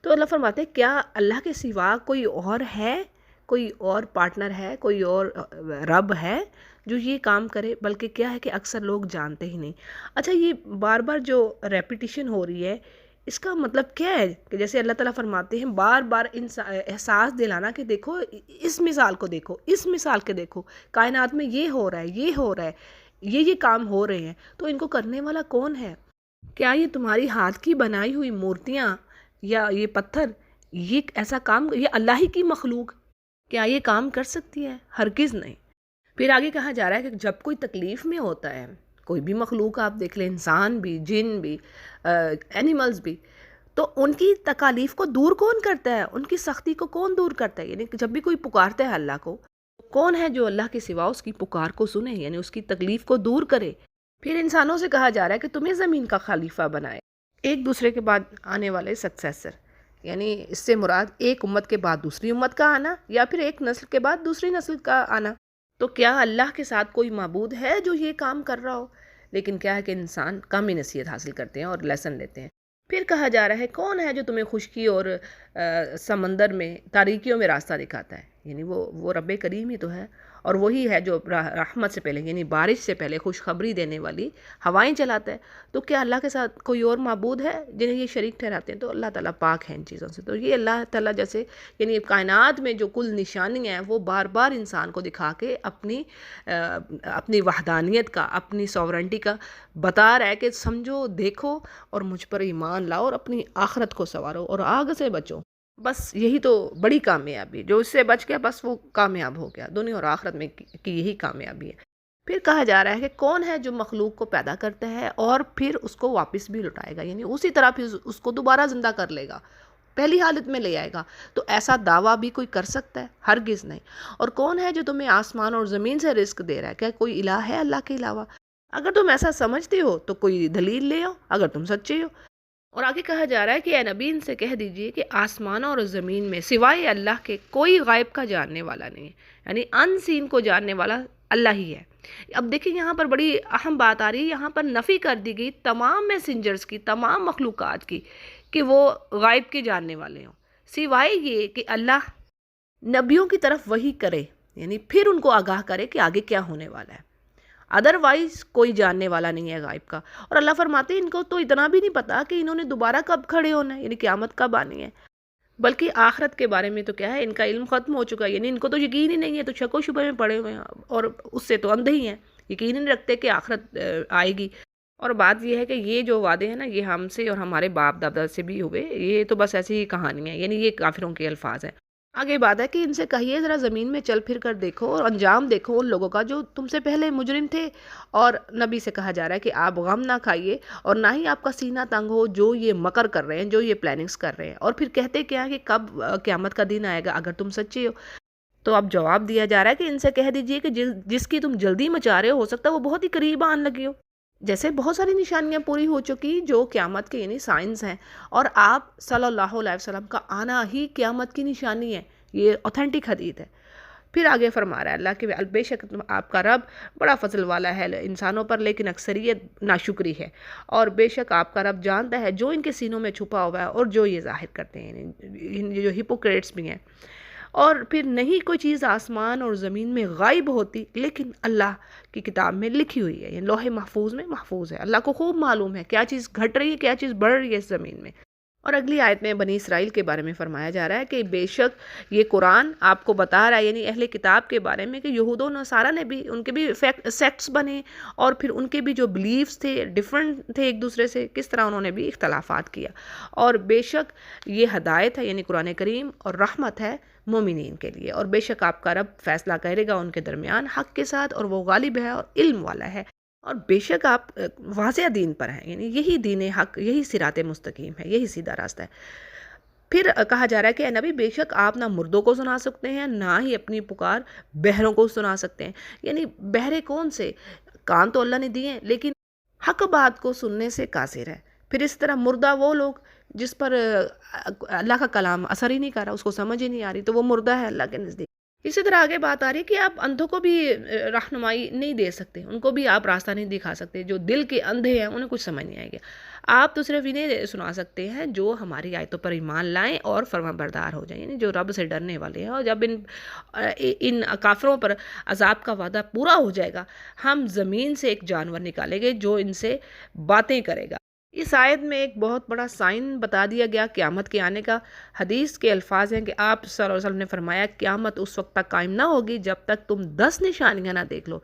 تو اللہ فرماتے ہیں کیا اللہ کے سوا کوئی اور ہے، کوئی اور پارٹنر ہے، کوئی اور رب ہے جو یہ کام کرے؟ بلکہ کیا ہے کہ اکثر لوگ جانتے ہی نہیں۔ اچھا، یہ بار بار جو ریپیٹیشن ہو رہی ہے، اس کا مطلب کیا ہے؟ کہ جیسے اللہ تعالیٰ فرماتے ہیں بار بار احساس دلانا کہ دیکھو اس مثال کو، دیکھو اس مثال کے، دیکھو کائنات میں یہ ہو رہا ہے، یہ ہو رہا ہے، یہ کام ہو رہے ہیں، تو ان کو کرنے والا کون ہے؟ کیا یہ تمہاری ہاتھ کی بنائی ہوئی مورتیاں یا یہ پتھر، یہ ایسا کام، یہ اللہ ہی کی مخلوق کیا یہ کام کر سکتی ہے؟ ہرگز نہیں۔ پھر آگے کہا جا رہا ہے کہ جب کوئی تکلیف میں ہوتا ہے، کوئی بھی مخلوق آپ دیکھ لیں، انسان بھی، جن بھی، اینیملز بھی، تو ان کی تکالیف کو دور کون کرتا ہے؟ ان کی سختی کو کون دور کرتا ہے؟ یعنی کہ جب بھی کوئی پکارتا ہے اللہ کو، کون ہے جو اللہ کے سوا اس کی پکار کو سنے، یعنی اس کی تکلیف کو دور کرے؟ پھر انسانوں سے کہا جا رہا ہے کہ تمہیں زمین کا خلیفہ بنائے، ایک دوسرے کے بعد آنے والے سکسیسر، یعنی اس سے مراد ایک امت کے بعد دوسری امت کا آنا، یا پھر ایک نسل کے بعد دوسری نسل کا آنا۔ تو کیا اللہ کے ساتھ کوئی معبود ہے جو یہ کام کر رہا ہو؟ لیکن کیا ہے کہ انسان کم ہی نصیحت حاصل کرتے ہیں اور لیسن لیتے ہیں۔ پھر کہا جا رہا ہے کون ہے جو تمہیں خشکی اور سمندر میں تاریکیوں میں راستہ دکھاتا ہے؟ یعنی وہ رب کریم ہی تو ہے، اور وہی ہے جو رحمت سے پہلے، یعنی بارش سے پہلے خوشخبری دینے والی ہوائیں چلاتا ہے۔ تو کیا اللہ کے ساتھ کوئی اور معبود ہے جنہیں یہ شریک ٹھہراتے ہیں؟ تو اللہ تعالیٰ پاک ہے ان چیزوں سے۔ تو یہ اللہ تعالیٰ جیسے یعنی کائنات میں جو کل نشانیاں ہیں وہ بار بار انسان کو دکھا کے اپنی وحدانیت کا، اپنی سوورنٹی کا بتا رہا ہے کہ سمجھو، دیکھو اور مجھ پر ایمان لاؤ اور اپنی آخرت کو سنوارو اور آگ سے بچو۔ بس یہی تو بڑی کامیابی، جو اس سے بچ گیا بس وہ کامیاب ہو گیا، دنیا اور آخرت میں کی یہی کامیابی ہے۔ پھر کہا جا رہا ہے کہ کون ہے جو مخلوق کو پیدا کرتا ہے اور پھر اس کو واپس بھی لٹائے گا، یعنی اسی طرح پھر اس کو دوبارہ زندہ کر لے گا، پہلی حالت میں لے آئے گا۔ تو ایسا دعویٰ بھی کوئی کر سکتا ہے؟ ہرگز نہیں۔ اور کون ہے جو تمہیں آسمان اور زمین سے رزق دے رہا ہے؟ کیا کوئی الہ ہے اللہ کے علاوہ؟ اگر تم ایسا سمجھتے ہو تو کوئی دلیل لے آؤ اگر تم سچے ہو۔ اور آگے کہا جا رہا ہے کہ اے نبی ان سے کہہ دیجئے کہ آسمانوں اور زمین میں سوائے اللہ کے کوئی غائب کا جاننے والا نہیں ہے، یعنی ان سین کو جاننے والا اللہ ہی ہے۔ اب دیکھیں یہاں پر بڑی اہم بات آ رہی ہے، یہاں پر نفی کر دی گئی تمام میسنجرز کی، تمام مخلوقات کی، کہ وہ غائب کے جاننے والے ہوں، سوائے یہ کہ اللہ نبیوں کی طرف وحی کرے، یعنی پھر ان کو آگاہ کرے کہ آگے کیا ہونے والا ہے۔ ادروائز کوئی جاننے والا نہیں ہے غائب کا۔ اور اللہ فرماتے ہیں ان کو تو اتنا بھی نہیں پتا کہ انہوں نے دوبارہ کب کھڑے ہونا ہے، یعنی قیامت کب آنی ہے، بلکہ آخرت کے بارے میں تو کیا ہے، ان کا علم ختم ہو چکا ہے، یعنی ان کو تو یقین ہی نہیں ہے، تو شک و شبہ میں پڑے ہوئے ہیں، اور اس سے تو اندھے ہی ہیں، یقین ہی نہیں رکھتے کہ آخرت آئے گی۔ اور بات یہ ہے کہ یہ جو وعدے ہیں نا، یہ ہم سے اور ہمارے باپ دادا سے بھی ہوئے، یہ تو بس ایسی ہی کہانی ہے، یعنی یہ کافروں کے الفاظ ہیں۔ آگے بات ہے کہ ان سے کہیے ذرا زمین میں چل پھر کر دیکھو اور انجام دیکھو ان لوگوں کا جو تم سے پہلے مجرم تھے۔ اور نبی سے کہا جا رہا ہے کہ آپ غم نہ کھائیے اور نہ ہی آپ کا سینہ تنگ ہو جو یہ مکر کر رہے ہیں، جو یہ پلاننگز کر رہے ہیں، اور پھر کہتے کیا ہے کہ کب قیامت کا دن آئے گا اگر تم سچے ہو۔ تو اب جواب دیا جا رہا ہے کہ ان سے کہہ دیجئے کہ جس کی تم جلدی مچا رہے ہو سکتا ہے وہ بہت ہی قریب آن لگی ہو۔ جیسے بہت ساری نشانیاں پوری ہو چکی جو قیامت کے یعنی سائنس ہیں، اور آپ صلی اللہ علیہ وسلم کا آنا ہی قیامت کی نشانی ہے، یہ اوتھینٹک حدیث ہے۔ پھر آگے فرما رہا ہے اللہ کہ بے شک آپ کا رب بڑا فضل والا ہے انسانوں پر، لیکن اکثریت ناشکری ہے، اور بے شک آپ کا رب جانتا ہے جو ان کے سینوں میں چھپا ہوا ہے اور جو یہ ظاہر کرتے ہیں، یعنی جو ہپوکریٹس بھی ہیں۔ اور پھر نہیں کوئی چیز آسمان اور زمین میں غائب ہوتی لیکن اللہ کی کتاب میں لکھی ہوئی ہے، یعنی لوح محفوظ میں محفوظ ہے۔ اللہ کو خوب معلوم ہے کیا چیز گھٹ رہی ہے، کیا چیز بڑھ رہی ہے اس زمین میں۔ اور اگلی آیت میں بنی اسرائیل کے بارے میں فرمایا جا رہا ہے کہ بے شک یہ قرآن آپ کو بتا رہا ہے، یعنی اہل کتاب کے بارے میں، کہ یہود و نصارہ نے بھی، ان کے بھی سیکٹس بنے، اور پھر ان کے بھی جو بلیفز تھے ڈیفرنٹ تھے ایک دوسرے سے، کس طرح انہوں نے بھی اختلافات کیا۔ اور بے شک یہ ہدایت ہے، یعنی قرآن کریم، اور رحمت ہے مومنین کے لیے، اور بے شک آپ کا رب فیصلہ کرے گا ان کے درمیان حق کے ساتھ، اور وہ غالب ہے اور علم والا ہے، اور بے شک آپ واضح دین پر ہیں، یعنی یہی دین حق، یہی صراط مستقیم ہے، یہی سیدھا راستہ ہے۔ پھر کہا جا رہا ہے کہ اے نبی بے شک آپ نہ مردوں کو سنا سکتے ہیں، نہ ہی اپنی پکار بہروں کو سنا سکتے ہیں، یعنی بہرے کون سے؟ کان تو اللہ نے دیے ہیں لیکن حق بات کو سننے سے قاصر ہے، پھر اس طرح مردہ وہ لوگ جس پر اللہ کا کلام اثر ہی نہیں کر رہا، اس کو سمجھ ہی نہیں آ رہی، تو وہ مردہ ہے اللہ کے نزدیک۔ اسی طرح آگے بات آ رہی ہے کہ آپ اندھوں کو بھی رہنمائی نہیں دے سکتے، ان کو بھی آپ راستہ نہیں دکھا سکتے، جو دل کے اندھے ہیں انہیں کچھ سمجھ نہیں آئے گا۔ آپ تو صرف انہیں سنا سکتے ہیں جو ہماری آیتوں پر ایمان لائیں اور فرما بردار ہو جائیں، یعنی جو رب سے ڈرنے والے ہیں۔ اور جب ان کافروں پر عذاب کا وعدہ پورا ہو جائے گا، ہم زمین سے ایک جانور نکالیں گے جو ان سے باتیں کرے گا۔ اس آیت میں ایک بہت بڑا سائن بتا دیا گیا قیامت کے آنے کا۔ حدیث کے الفاظ ہیں کہ آپ صلی اللہ علیہ وسلم نے فرمایا قیامت اس وقت تک قائم نہ ہوگی جب تک تم 10 نشانیاں نہ دیکھ لو،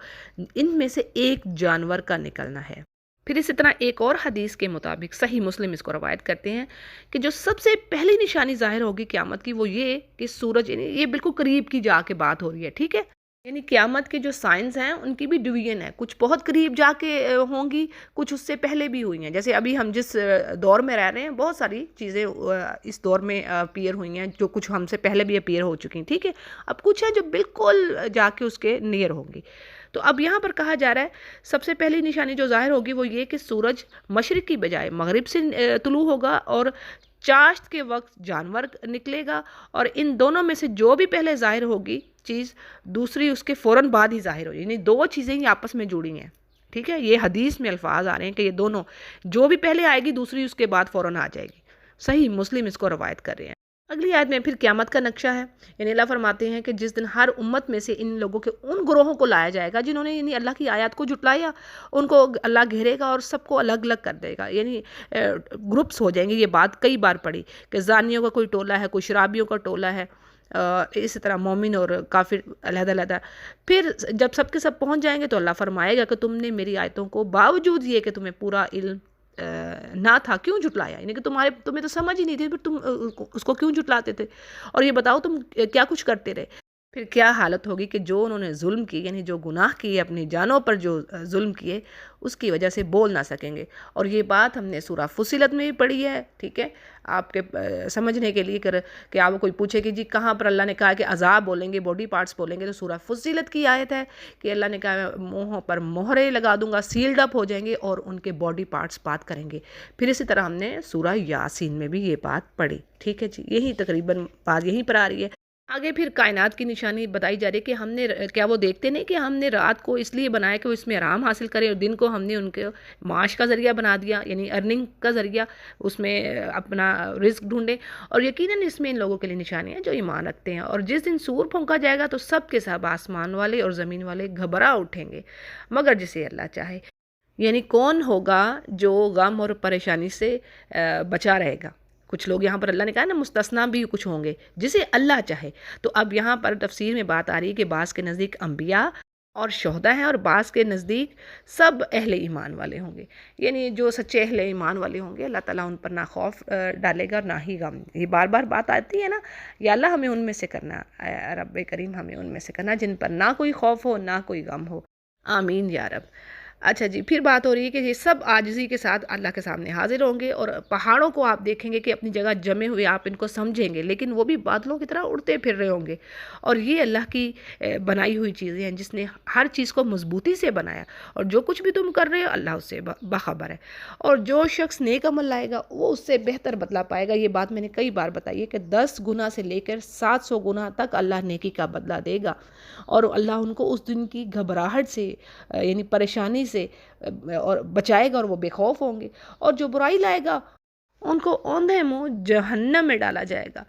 ان میں سے ایک جانور کا نکلنا ہے۔ پھر اسی طرح ایک اور حدیث کے مطابق صحیح مسلم اس کو روایت کرتے ہیں کہ جو سب سے پہلی نشانی ظاہر ہوگی قیامت کی وہ یہ کہ سورج، یعنی یہ بالکل قریب کی جا کے بات ہو رہی ہے، ٹھیک ہے، یعنی قیامت کے جو سائنس ہیں ان کی بھی ڈویژن ہے، کچھ بہت قریب جا کے ہوں گی، کچھ اس سے پہلے بھی ہوئی ہیں۔ جیسے ابھی ہم جس دور میں رہ رہے ہیں بہت ساری چیزیں اس دور میں اپیئر ہوئی ہیں، جو کچھ ہم سے پہلے بھی اپیئر ہو چکی ہیں، ٹھیک ہے، اب کچھ ہیں جو بالکل جا کے اس کے نیئر ہوں گی۔ تو اب یہاں پر کہا جا رہا ہے سب سے پہلی نشانی جو ظاہر ہوگی وہ یہ کہ سورج مشرق کی بجائے مغرب سے طلوع ہوگا، اور چاشت کے وقت جانور نکلے گا، اور ان دونوں میں سے جو بھی پہلے ظاہر ہوگی چیز دوسری اس کے فوراً بعد ہی ظاہر ہوگی، یعنی دو چیزیں ہی آپس میں جڑی ہیں، ٹھیک ہے، یہ حدیث میں الفاظ آ رہے ہیں کہ یہ دونوں جو بھی پہلے آئے گی دوسری اس کے بعد فوراً آ جائے گی۔ صحیح مسلم اس کو روایت کر رہے ہیں۔ اگلی آیت میں پھر قیامت کا نقشہ ہے، یعنی اللہ فرماتے ہیں کہ جس دن ہر امت میں سے ان لوگوں کے ان گروہوں کو لایا جائے گا جنہوں نے یعنی اللہ کی آیات کو جھٹلایا، ان کو اللہ گھیرے گا اور سب کو الگ الگ کر دے گا، یعنی گروپس ہو جائیں گے۔ یہ بات کئی بار پڑھی کہ زانیوں کا کوئی ٹولہ ہے، کوئی شرابیوں کا ٹولہ ہے، اسی طرح مومن اور کافر علیحدہ علیحدہ۔ پھر جب سب کے سب پہنچ جائیں گے تو اللہ فرمائے گا کہ تم نے میری آیتوں کو باوجود یہ کہ تمہیں پورا علم نہ تھا کیوں جھٹلایا، یعنی کہ تمہیں تو سمجھ ہی نہیں تھی، پھر تم اس کو کیوں جھٹلاتے تھے، اور یہ بتاؤ تم کیا کچھ کرتے رہے۔ پھر کیا حالت ہوگی کہ جو انہوں نے ظلم کی، یعنی جو گناہ کیے اپنی جانوں پر، جو ظلم کیے اس کی وجہ سے بول نہ سکیں گے۔ اور یہ بات ہم نے سورہ فصلت میں بھی پڑھی ہے، ٹھیک ہے، آپ کے سمجھنے کے لیے کہ آپ کوئی پوچھے کہ جی کہاں پر اللہ نے کہا کہ عذاب بولیں گے، باڈی پارٹس بولیں گے، تو سورہ فصلت کی آیت ہے کہ اللہ نے کہا منہوں پر مہرے لگا دوں گا، سیلڈ اپ ہو جائیں گے اور ان کے باڈی پارٹس بات کریں گے۔ پھر اسی طرح ہم نے سورہ یاسین میں بھی یہ بات پڑھی، ٹھیک ہے جی، یہی تقریباً بات یہیں پر آ رہی ہے۔ آگے پھر کائنات کی نشانی بتائی جا رہی ہے کہ ہم نے کیا وہ دیکھتے نہیں کہ ہم نے رات کو اس لیے بنایا کہ وہ اس میں آرام حاصل کریں، اور دن کو ہم نے ان کے معاش کا ذریعہ بنا دیا، یعنی ارننگ کا ذریعہ، اس میں اپنا رزق ڈھونڈیں۔ اور یقیناً اس میں ان لوگوں کے لیے نشانی ہے جو ایمان رکھتے ہیں۔ اور جس دن سور پھونکا جائے گا تو سب کے سب آسمان والے اور زمین والے گھبرا اٹھیں گے مگر جسے اللہ چاہے، یعنی کون ہوگا جو غم اور پریشانی سے بچا رہے گا۔ کچھ لوگ یہاں پر اللہ نے کہا نا مستثنا بھی کچھ ہوں گے جسے اللہ چاہے۔ تو اب یہاں پر تفسیر میں بات آ رہی ہے کہ بعض کے نزدیک انبیاء اور شہداء ہیں، اور بعض کے نزدیک سب اہل ایمان والے ہوں گے، یعنی جو سچے اہل ایمان والے ہوں گے اللہ تعالیٰ ان پر نہ خوف ڈالے گا اور نہ ہی غم۔ یہ بار بار بات آتی ہے نا، یا اللہ ہمیں ان میں سے کرنا، رب کریم ہمیں ان میں سے کرنا جن پر نہ کوئی خوف ہو نہ کوئی غم ہو، آمین یا رب۔ اچھا جی، پھر بات ہو رہی ہے کہ یہ سب عاجزی کے ساتھ اللہ کے سامنے حاضر ہوں گے، اور پہاڑوں کو آپ دیکھیں گے کہ اپنی جگہ جمے ہوئے آپ ان کو سمجھیں گے، لیکن وہ بھی بادلوں کی طرح اڑتے پھر رہے ہوں گے۔ اور یہ اللہ کی بنائی ہوئی چیزیں ہیں جس نے ہر چیز کو مضبوطی سے بنایا، اور جو کچھ بھی تم کر رہے ہو اللہ اس سے باخبر ہے، اور جو شخص نیک عمل لائے گا وہ اس سے بہتر بدلہ پائے گا۔ یہ بات میں نے کئی بار بتائی ہے کہ 10 گنا سے لے کر 700 گنا تک اللہ نیکی کا بدلہ دے گا، اور اللہ ان کو اس دن کی گھبراہٹ سے یعنی پریشانی سے اور بچائے گا، اور وہ بے خوف ہوں گے۔ اور جو برائی لائے گا ان کو اوندھے منہ جہنم میں ڈالا جائے گا۔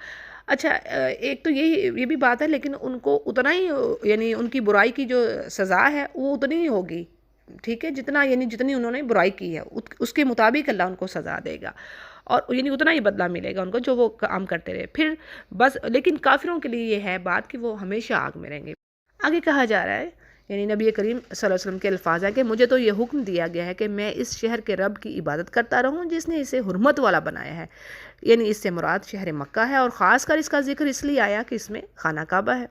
اچھا، ایک تو یہ بھی بات ہے، لیکن ان کو اتنا ہی یعنی ان کی برائی کی جو سزا ہے وہ اتنی ہی ہوگی، ٹھیک ہے، جتنی انہوں نے برائی کی ہے اس کے مطابق اللہ ان کو سزا دے گا، اور یعنی اتنا ہی بدلہ ملے گا ان کو جو وہ کام کرتے رہے۔ پھر بس، لیکن کافروں کے لیے یہ ہے بات کہ وہ ہمیشہ آگ میں رہیں گے۔ آگے کہا جا رہا ہے، یعنی نبی کریم صلی اللہ علیہ وسلم کے الفاظ ہیں کہ مجھے تو یہ حکم دیا گیا ہے کہ میں اس شہر کے رب کی عبادت کرتا رہوں جس نے اسے حرمت والا بنایا ہے، یعنی اس سے مراد شہر مکہ ہے، اور خاص کر اس کا ذکر اس لیے آیا کہ اس میں خانہ کعبہ ہے،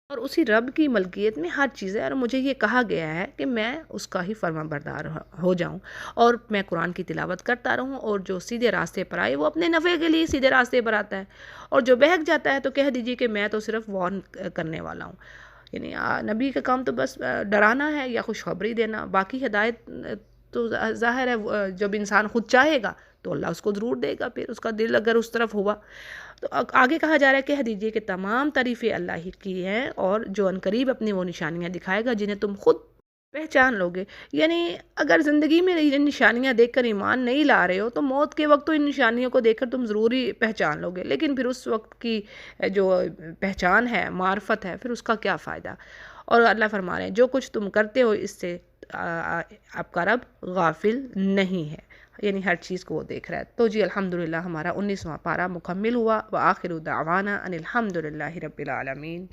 اور اسی رب کی ملکیت میں ہر چیز ہے، اور مجھے یہ کہا گیا ہے کہ میں اس کا ہی فرما بردار ہو جاؤں، اور میں قرآن کی تلاوت کرتا رہوں، اور جو سیدھے راستے پر آئے وہ اپنے نفع کے لیے سیدھے راستے پر آتا ہے، اور جو بہک جاتا ہے تو کہہ دیجیے کہ میں تو صرف وارن کرنے والا ہوں۔ یعنی نبی کا کام تو بس ڈرانا ہے یا خوشخبری دینا، باقی ہدایت تو ظاہر ہے جب انسان خود چاہے گا تو اللہ اس کو ضرور دے گا، پھر اس کا دل اگر اس طرف ہوا تو آگے کہا جا رہا ہے، کہہ دیجئے کہ تمام تعریفیں اللہ ہی کی ہیں، اور جو عنقریب اپنی وہ نشانیاں دکھائے گا جنہیں تم خود پہچان لوگے۔ یعنی اگر زندگی میں یہ نشانیاں دیکھ کر ایمان نہیں لا رہے ہو تو موت کے وقت تو ان نشانیوں کو دیکھ کر تم ضروری پہچان لوگے، لیکن پھر اس وقت کی جو پہچان ہے، معرفت ہے، پھر اس کا کیا فائدہ؟ اور اللہ فرما رہے ہیں جو کچھ تم کرتے ہو اس سے آپ کا رب غافل نہیں ہے، یعنی ہر چیز کو وہ دیکھ رہا ہے۔ تو جی الحمدللہ ہمارا 19واں پارہ مکمل ہوا، وآخر دعوانا ان الحمدللہ رب العالمین۔